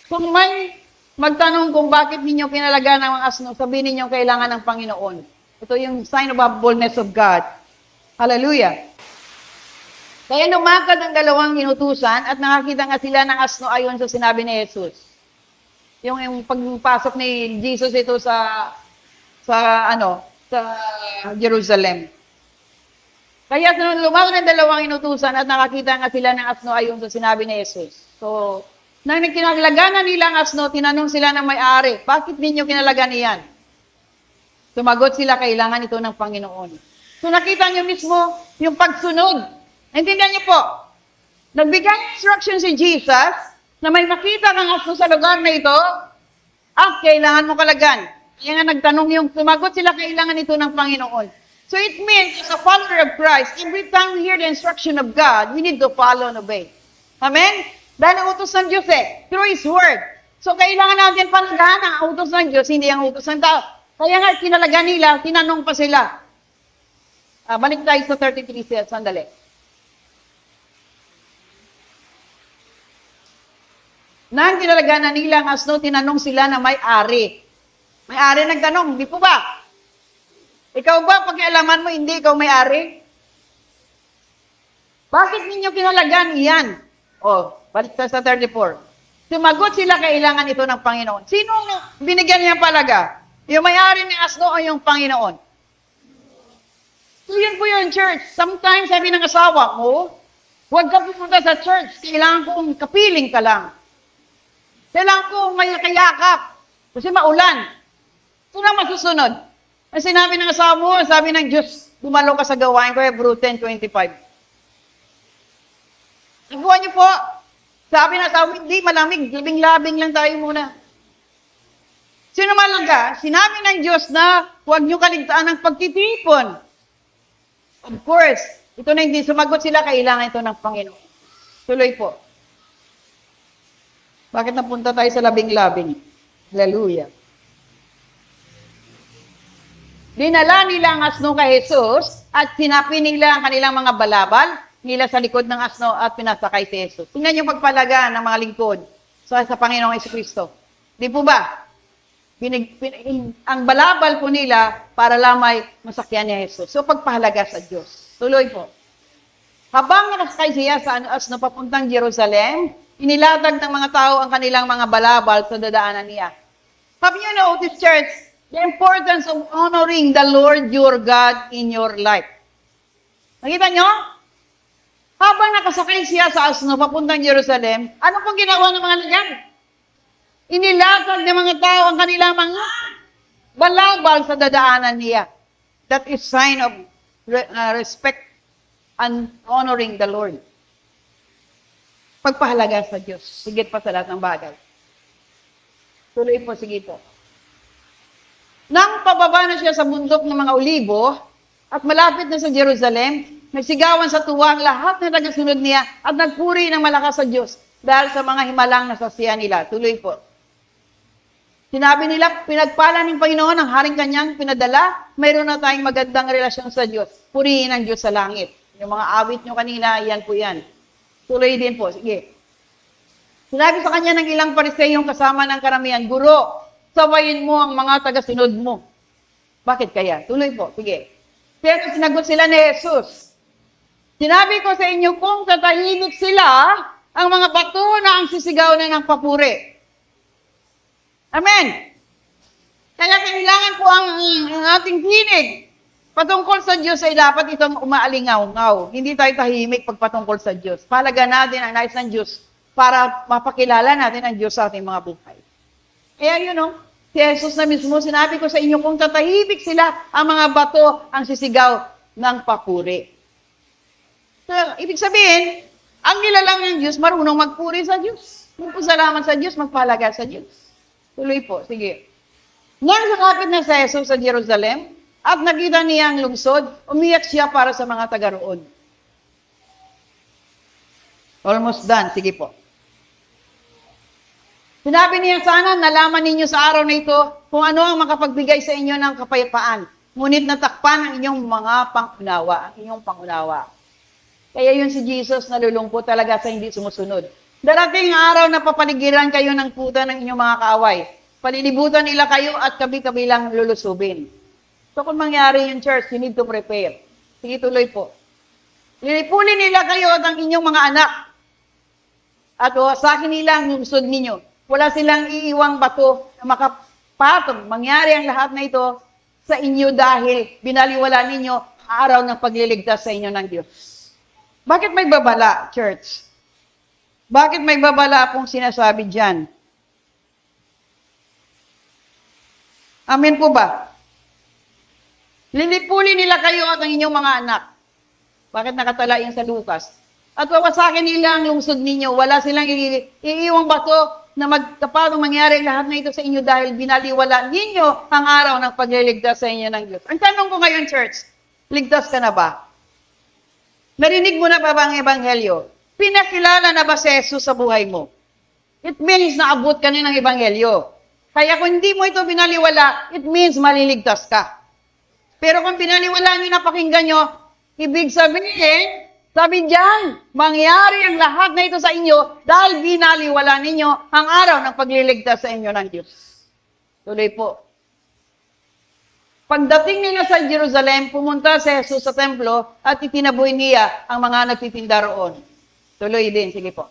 Kung may magtanong kung bakit ninyo kinalagaan ng mga asno, sabihin ninyo kailangan ng Panginoon. Ito yung sign of humbleness of God. Hallelujah. Kaya lumakad ang dalawang inutusan at nakakita nga sila ng asno ayon sa sinabi ni Jesus. Yung pagpasok ni Jesus ito sa Jerusalem. Kaya lumakad ang dalawang inutusan at nakakita nga sila ng asno ayon sa sinabi ni Jesus. So, nang kinalaganan nila ang asno, tinanong sila ng may-ari, bakit ninyo kinalagan iyan? Sumagot sila, kailangan ito ng Panginoon. So nakita niyo mismo yung pagsunod. Naintindihan niyo po? Nagbigay instruction si Jesus na may makita kang asno sa lugar na ito at kailangan mo kalagan. Kaya nga nagtanong yung sumagot sila, kailangan ito ng Panginoon. So it means, as a follower of Christ, every time we hear the instruction of God, we need to follow and obey. Amen? Dahil ang utos ng Diyos through His Word. So kailangan natin palagahan ang utos ng Diyos, hindi ang utos ng tao. Kaya nga, kinalagan nila, tinanong pa sila. Balik tayo sa 33, sandali. Nang kinalaganan nila ang asno, tinanong sila na may-ari. May-ari nagtanong, di po ba? Ikaw ba, pakialaman mo, hindi ikaw may-ari? Bakit ninyo kinalagan iyan? Balik tayo sa 34. Sumagot sila, kailangan ito ng Panginoon. Sino binigyan niya palaga? Yung may-ari ng asno o yung Panginoon? So yun po yun, church. Sometimes sabi ng asawa mo, huwag ka pupunta sa church. Kailangan kong kapiling ka lang. Kailangan kong may kayakap. Kasi maulan. Ito na masusunod. Ang sinabi ng asawa mo, sabi ng Diyos, dumalo ka sa gawain ko, Hebrews 10:25. Nabuhan niyo po. Sabi ng asawa, hindi malamig, labing-labing lang tayo muna. Sino malaga? Sinabi ng Diyos na huwag niyo kaligtaan ng pagtitipon. Of course, ito na hindi sumagot sila, kailangan ito ng Panginoon. Tuloy po. Bakit napunta tayo sa labing-labing? Hallelujah. Dinala nila ang asno kay Jesus at sinapi nila ang kanilang mga balabal nila sa likod ng asno at pinasakay si Jesus. Tingnan yung pagpalaga ng mga lingkod sa Panginoong Jesucristo. Di po ba? Ang balabal po nila para lamay masakyan ni Jesus. So pagpahalaga sa Diyos. Tuloy po. Habang nakasakay siya sa asno papuntang Jerusalem, Inilatag ng mga tao ang kanilang mga balabal sa dadaanan niya. Have you noticed, church, the importance of honoring the Lord your God in your life? Nakita nyo? Habang nakasakay siya sa asno papuntang Jerusalem, ano pong ginawa ng mga lugar? Inilatag ng mga tao ang kanilang mga balabal sa dadaanan niya. That is sign of respect and honoring the Lord. Pagpahalaga sa Diyos, higit pa sa lahat ng bagay. Tuloy po, sige po. Nang pababa na siya sa bundok ng mga olibo, at malapit na sa Jerusalem, nagsigawan sa tuwa ang lahat na nagasunod niya at nagpuri ng malakas sa Diyos dahil sa mga himalang nasasiyan nila. Tuloy po. Sinabi nila, pinagpala ng Panginoon ang haring kanyang pinadala, mayroon na tayong magandang relasyon sa Diyos. Purihin ang Diyos sa langit. Yung mga awit nyo kanina, yan po yan. Tuloy din po, sige. Sinabi sa kanya ng ilang pariseyong kasama ng karamihan, Guro, sawayin mo ang mga tagasunod mo. Bakit kaya? Tuloy po, sige. Pero sinagot sila ni Jesus. Sinabi ko sa inyo kung tatahimik sila, ang mga bato na ang sisigaw na ng papuri. Amen. Kaya kailangan po ang ating tinig patungkol sa Diyos ay dapat itong umaalingaw-ngaw. Hindi tayo tahimik pag patungkol sa Diyos. Palaga natin ang nais ng Diyos para mapakilala natin ang Diyos sa ating mga buhay. Kaya si Jesus na mismo, sinabi ko sa inyo kung tatahimik sila, ang mga bato ang sisigaw ng papuri. So, ibig sabihin, ang nilalang ng Diyos, marunong magpuri sa Diyos. Magpasalamat sa Diyos, magpahalaga sa Diyos. Tuloy po, sige. Nang sakapit na sa Jesus sa Jerusalem, at nakita niya ang lungsod, umiyak siya para sa mga taga roon. Almost done, sige po. Sinabi niya, sana nalaman ninyo sa araw na ito kung ano ang makapagbigay sa inyo ng kapayapaan. Ngunit natakpan ang inyong mga pangunawa, ang inyong pangunawa. Kaya yun si Jesus nalulungkot talaga sa hindi sumusunod. Darating araw na papaligiran kayo ng puta ng inyong mga kaaway. Palilibutan nila kayo at kabi-kabilang lulusubin. So kung mangyari yung church, you need to prepare. Sige, tuloy po. Lilipulin nila kayo at ang inyong mga anak. At sa akin nila ang lungsod ninyo. Wala silang iiwang bato na makapatong. Mangyari ang lahat na ito sa inyo dahil binaliwala ninyo ang araw ng pagliligtas sa inyo ng Diyos. Bakit may babala, church? Bakit may babala pong sinasabi dyan? Amen po ba? Lilipulin nila kayo at ang inyong mga anak. Bakit nakatala yan sa Lucas? At wawasakin nila ang lungsod ninyo. Wala silang iiwang bato na magkapatong mangyari lahat na ito sa inyo dahil binaliwala ninyo ang araw ng pagliligtas sa inyo ng Diyos. Ang tanong ko ngayon, church, ligtas ka na ba? Narinig mo na ba ang Ebanghelyo? Pinakilala na ba si Jesus sa buhay mo? It means naabot ka na ng Ebanghelyo. Kaya kung hindi mo ito binaliwala, it means maliligtas ka. Pero kung binaliwala nyo, napakinggan nyo, ibig sabihin, sabi diyan, mangyari ang lahat na ito sa inyo dahil binaliwala ninyo ang araw ng pagliligtas sa inyo ng Diyos. Tuloy po. Pagdating nila sa Jerusalem, pumunta si Jesus sa templo at itinaboy niya ang mga nagtitinda roon. Tuloy din, sige po.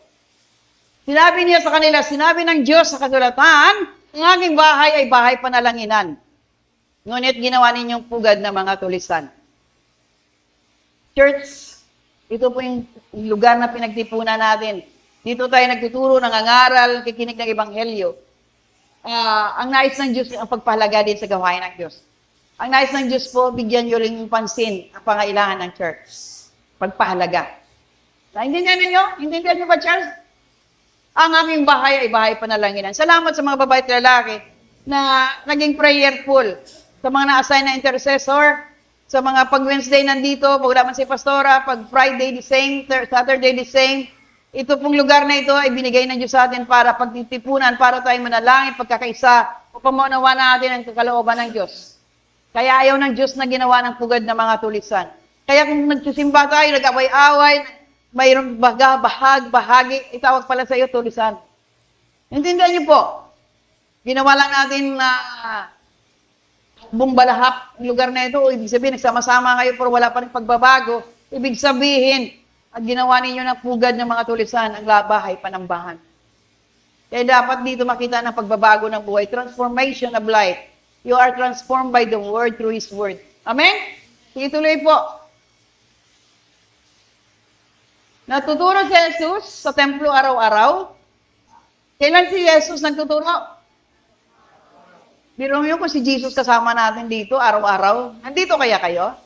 Sinabi niya sa kanila, sinabi ng Diyos sa kasulatan, ang aking bahay ay bahay panalanginan. Ngunit ginawa ninyong pugad na mga tulisan. Church, ito po yung lugar na pinagtipunan natin. Dito tayo nagtuturo, nangangaral, kikinig ng Ebanghelyo. Ang nais ng Diyos ang pagpahalaga din sa gawain ng Diyos. Ang nais ng Diyos po, bigyan nyo rin yung pansin ang pangailangan ng church. Pagpahalaga. Naintindihan ninyo? Intindihan nyo ba, church? Ang aming bahay ay bahay panalanginan. Salamat sa mga babae at lalaki na naging prayerful, sa mga na-assign na intercessor, sa mga pag-Wednesday nandito, pag wala man si Pastora, pag Friday the same, Saturday the same. Ito pong lugar na ito ay binigay ng Diyos sa atin para pagtitipunan, para tayo manalangin, pagkakaisa, upang maunawa natin ang kalooban ng Diyos. Kaya ayaw ng Diyos na ginawa ng pugad ng mga tulisan. Kaya kung nagsisimba tayo, nag-away-away, mayroong bahagi, itawag pala sa iyo tulisan. Intindihan niyo po, ginawa lang natin na bumbalahap yung lugar na ito, ibig sabihin, nagsama-sama kayo pero wala pa rin pagbabago. Ibig sabihin, At ginawa ninyo ng pugad ng mga tulisan, ang bahay panambahan. Kaya dapat dito makita ng pagbabago ng buhay. Transformation of life. You are transformed by the Word through His Word. Amen? Ituloy po. Natuturo si Jesus sa templo araw-araw. Kailan si Jesus nagtuturo? Biro nyo kung si Jesus kasama natin dito araw-araw. Nandito kaya kayo?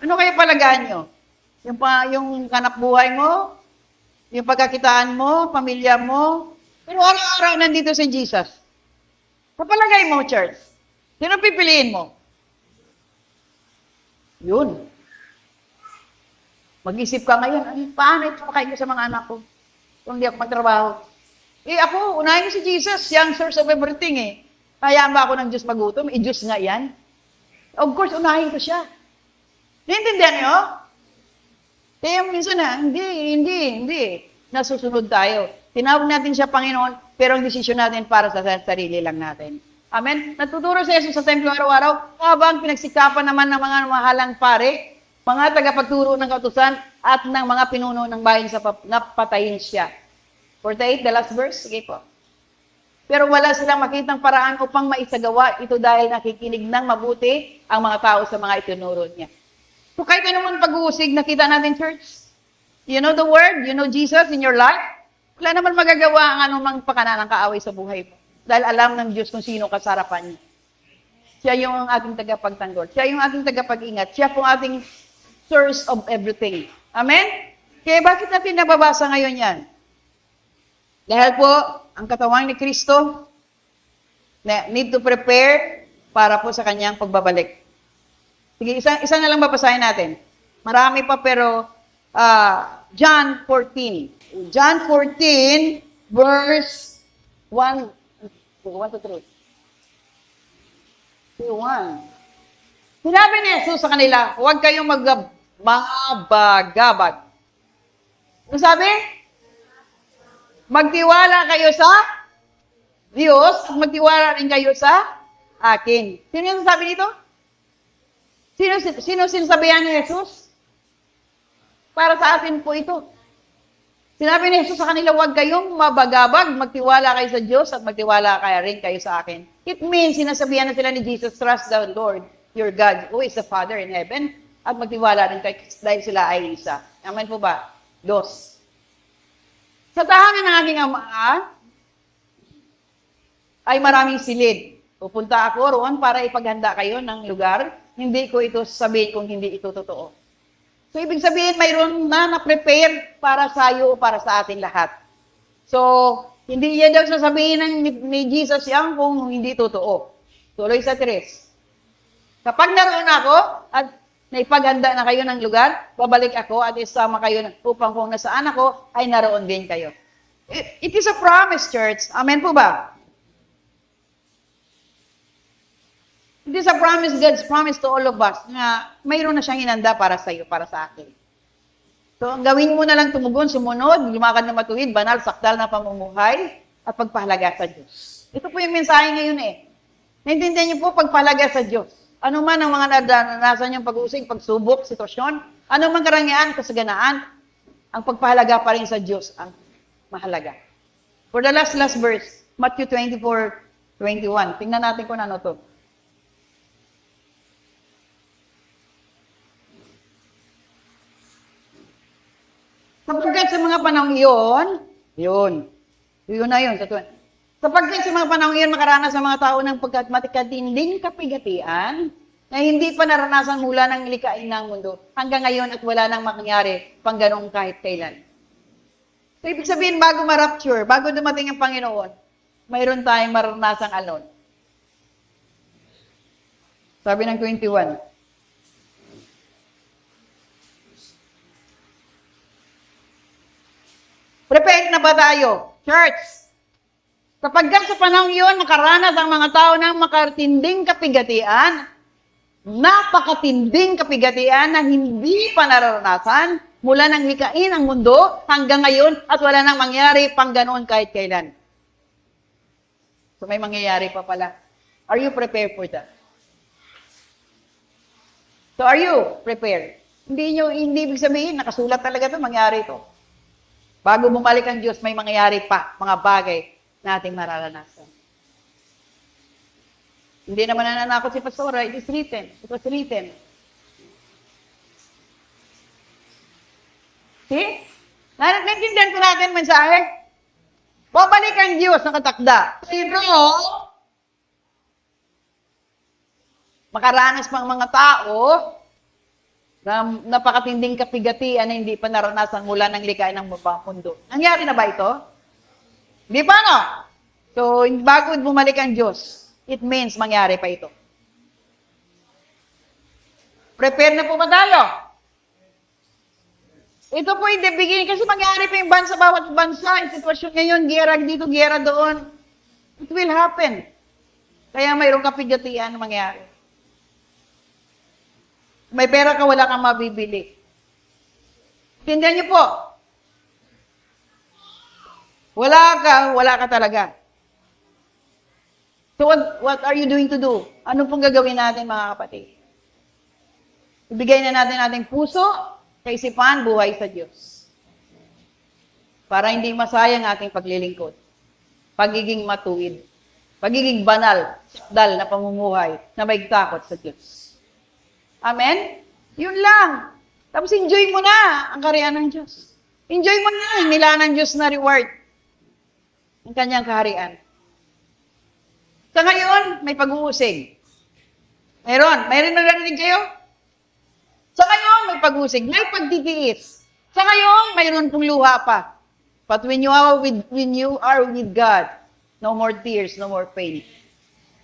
Ano kaya palagaan nyo? Yung kanap buhay mo? Yung pagkakitaan mo? Pamilya mo? Pero araw-araw nandito si Jesus. Kapalagay mo, church. Sino pipiliin mo? Yun. Mag-isip ka ngayon, paano ito makain ko sa mga anak ko? Kung hindi ako magtrabaho. Ako, unahin ko si Jesus, yung source of everything Hayaan ba ako ng Diyos magutom? Diyos nga yan. Of course, unahin ko siya. Naintindihan niyo? Kaya minsan hindi. Nasusunod tayo. Tinawag natin siya Panginoon, pero ang desisyon natin para sa sarili lang natin. Amen? Natuturo si Jesus sa templo araw-araw, habang pinagsikapan naman ng mga mahalang pare, mga tagapagturo ng kautusan, at ng mga pinuno ng bayan sa napatayin siya. 48, the last verse. Sige po. Pero wala silang makitang paraan upang maisagawa ito dahil nakikinig ng mabuti ang mga tao sa mga itinuro niya. So kahit anong pag-uusig nakita natin, church, you know the Word, you know Jesus in your life, wala naman magagawa ang anumang pakanan ng kaaway sa buhay mo. Dahil alam ng Diyos kung sino kasarapan niya. Siya yung ating tagapagtanggol. Siya yung ating tagapag-ingat. Siya po ating source of everything. Amen? Kaya bakit natin nababasa ngayon yan? Dahil po, ang katawan ni Kristo need to prepare para po sa kanyang pagbabalik. Sige, isa na lang babasahin natin. Marami pa pero John 14. John 14 verse 1 to 3. 1. Sinabi ni Jesus sa kanila, huwag kayong mabagabag. Ano sabi? Magtiwala kayo sa Diyos at magtiwala rin kayo sa akin. Sino yung sabi dito? Sino sinasabihan ni Jesus? Para sa atin po ito. Sinabi ni Jesus sa kanila, huwag kayong mabagabag, magtiwala kayo sa Diyos at magtiwala rin kayo sa akin. It means, sinasabihan na sila ni Jesus, trust the Lord, your God, who is the Father in heaven, at magtiwala rin kayo dahil sila ay isa. Amen po ba? Dos. Sa tahanan ng aking Ama ay maraming silid. Pupunta ako roon para ipaghanda kayo ng lugar. Hindi ko ito sabihin kung hindi ito totoo. So, ibig sabihin, mayroon na-prepare para sa iyo o para sa ating lahat. So, hindi yan daw sasabihin ni Jesus yan kung hindi totoo. Tuloy sa 3. Kapag naroon ako at naipaghanda na kayo ng lugar, babalik ako at isama kayo upang kung nasaan ako, ay naroon din kayo. It is a promise, church. Amen po ba? It is a promise, God's promise to all of us, na mayroon na siyang hinanda para sa iyo, para sa akin. So, gawin mo na lang tumugon, sumunod, lumakad na matuwid, banal, sakdal na pamumuhay, at pagpahalaga sa Diyos. Ito po yung mensahe ngayon Naintindihan niyo po, pagpahalaga sa Diyos. Ano man ang mga naranasan niyong pag-uusig, pagsubok, sitwasyon, ano man karangyaan, kasaganaan, ang pagpahalaga pa rin sa Diyos ang mahalaga. For the last verse, Matthew 24:21. Tingnan natin kung ano to. Sapagkat sa mga panahong yun na yun. Sapagkat sa mga panahong iyon, makaranas sa mga tao ng pagkatinding kapigatian na hindi pa naranasan mula ng likain ng mundo hanggang ngayon at wala nang mangyari pang ganong kahit kailan. So, ibig sabihin, bago ma-rapture, bago dumating ang Panginoon, mayroon tayong maranasang alon. Sabi ng 21. Prepare na ba tayo? Church, kapag sa panahon yun, makaranas ang mga tao ng makatinding kapigatian, napakatinding kapigatian na hindi pa nararanasan mula ng likain ang mundo hanggang ngayon at wala nang mangyari pang ganoon kahit kailan. So may mangyayari pa pala. Are you prepared for that? So are you prepared? Hindi ibig sabihin, nakasulat talaga ito, mangyari ito. Bago bumalik ang Diyos, may mangyayari pa, mga bagay na ating mararanasan. Hindi naman nananakot si Pastora, it is written. It was written. See? Naintindihan ko natin mensahe? Babalik ang Diyos na katakda. Pero, makaranas pang mga tao na napakatinding kapigatian na hindi pa naranasan mula ng likha ng mabang mundo. Nangyari na ba ito? Di pa, no? So, bago bumalik ang Diyos, it means mangyari pa ito. Prepare na po ba tayo? Ito po yung the beginning, kasi mangyari pa yung bansa, bawat bansa, yung sitwasyon ngayon, gera dito, gera doon. It will happen. Kaya mayroong kapigatian na mangyari. May pera ka, wala kang mabibili. Tindihan niyo po. Wala ka talaga. So what are you doing to do? Ano pong gagawin natin, mga kapatid? Ibigay na natin ating puso, kaisipan, buhay sa Diyos. Para hindi masayang ating paglilingkod. Pagiging matuwid. Pagiging banal, dal na pamumuhay na may takot sa Diyos. Amen? Yun lang. Tapos enjoy mo na ang kaharian ng Diyos. Enjoy mo na ang nila ng Diyos na reward. Ang kanyang kaharian. Sa ngayon, may pag-uusig. Mayroon na narinig kayo? Sa ngayon, may pag-uusig. May pagtitiis. Sa ngayon, mayroon pong luha pa. But when you are with God, no more tears, no more pain.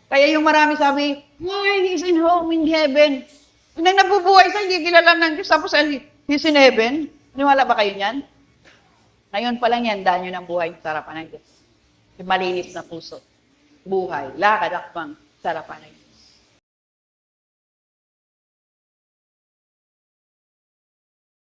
Kaya yung marami sabi, why, He's in home in heaven. Nang nabubuhay sa hindi kilala ng Diyos, tapos He's in heaven. Niwala ba kayo niyan? Ngayon pa lang yan, daan nyo ng buhay sa harapan ng Diyos. Yung malinis na puso. Buhay, lakad, akbang, sa harapan ng Diyos.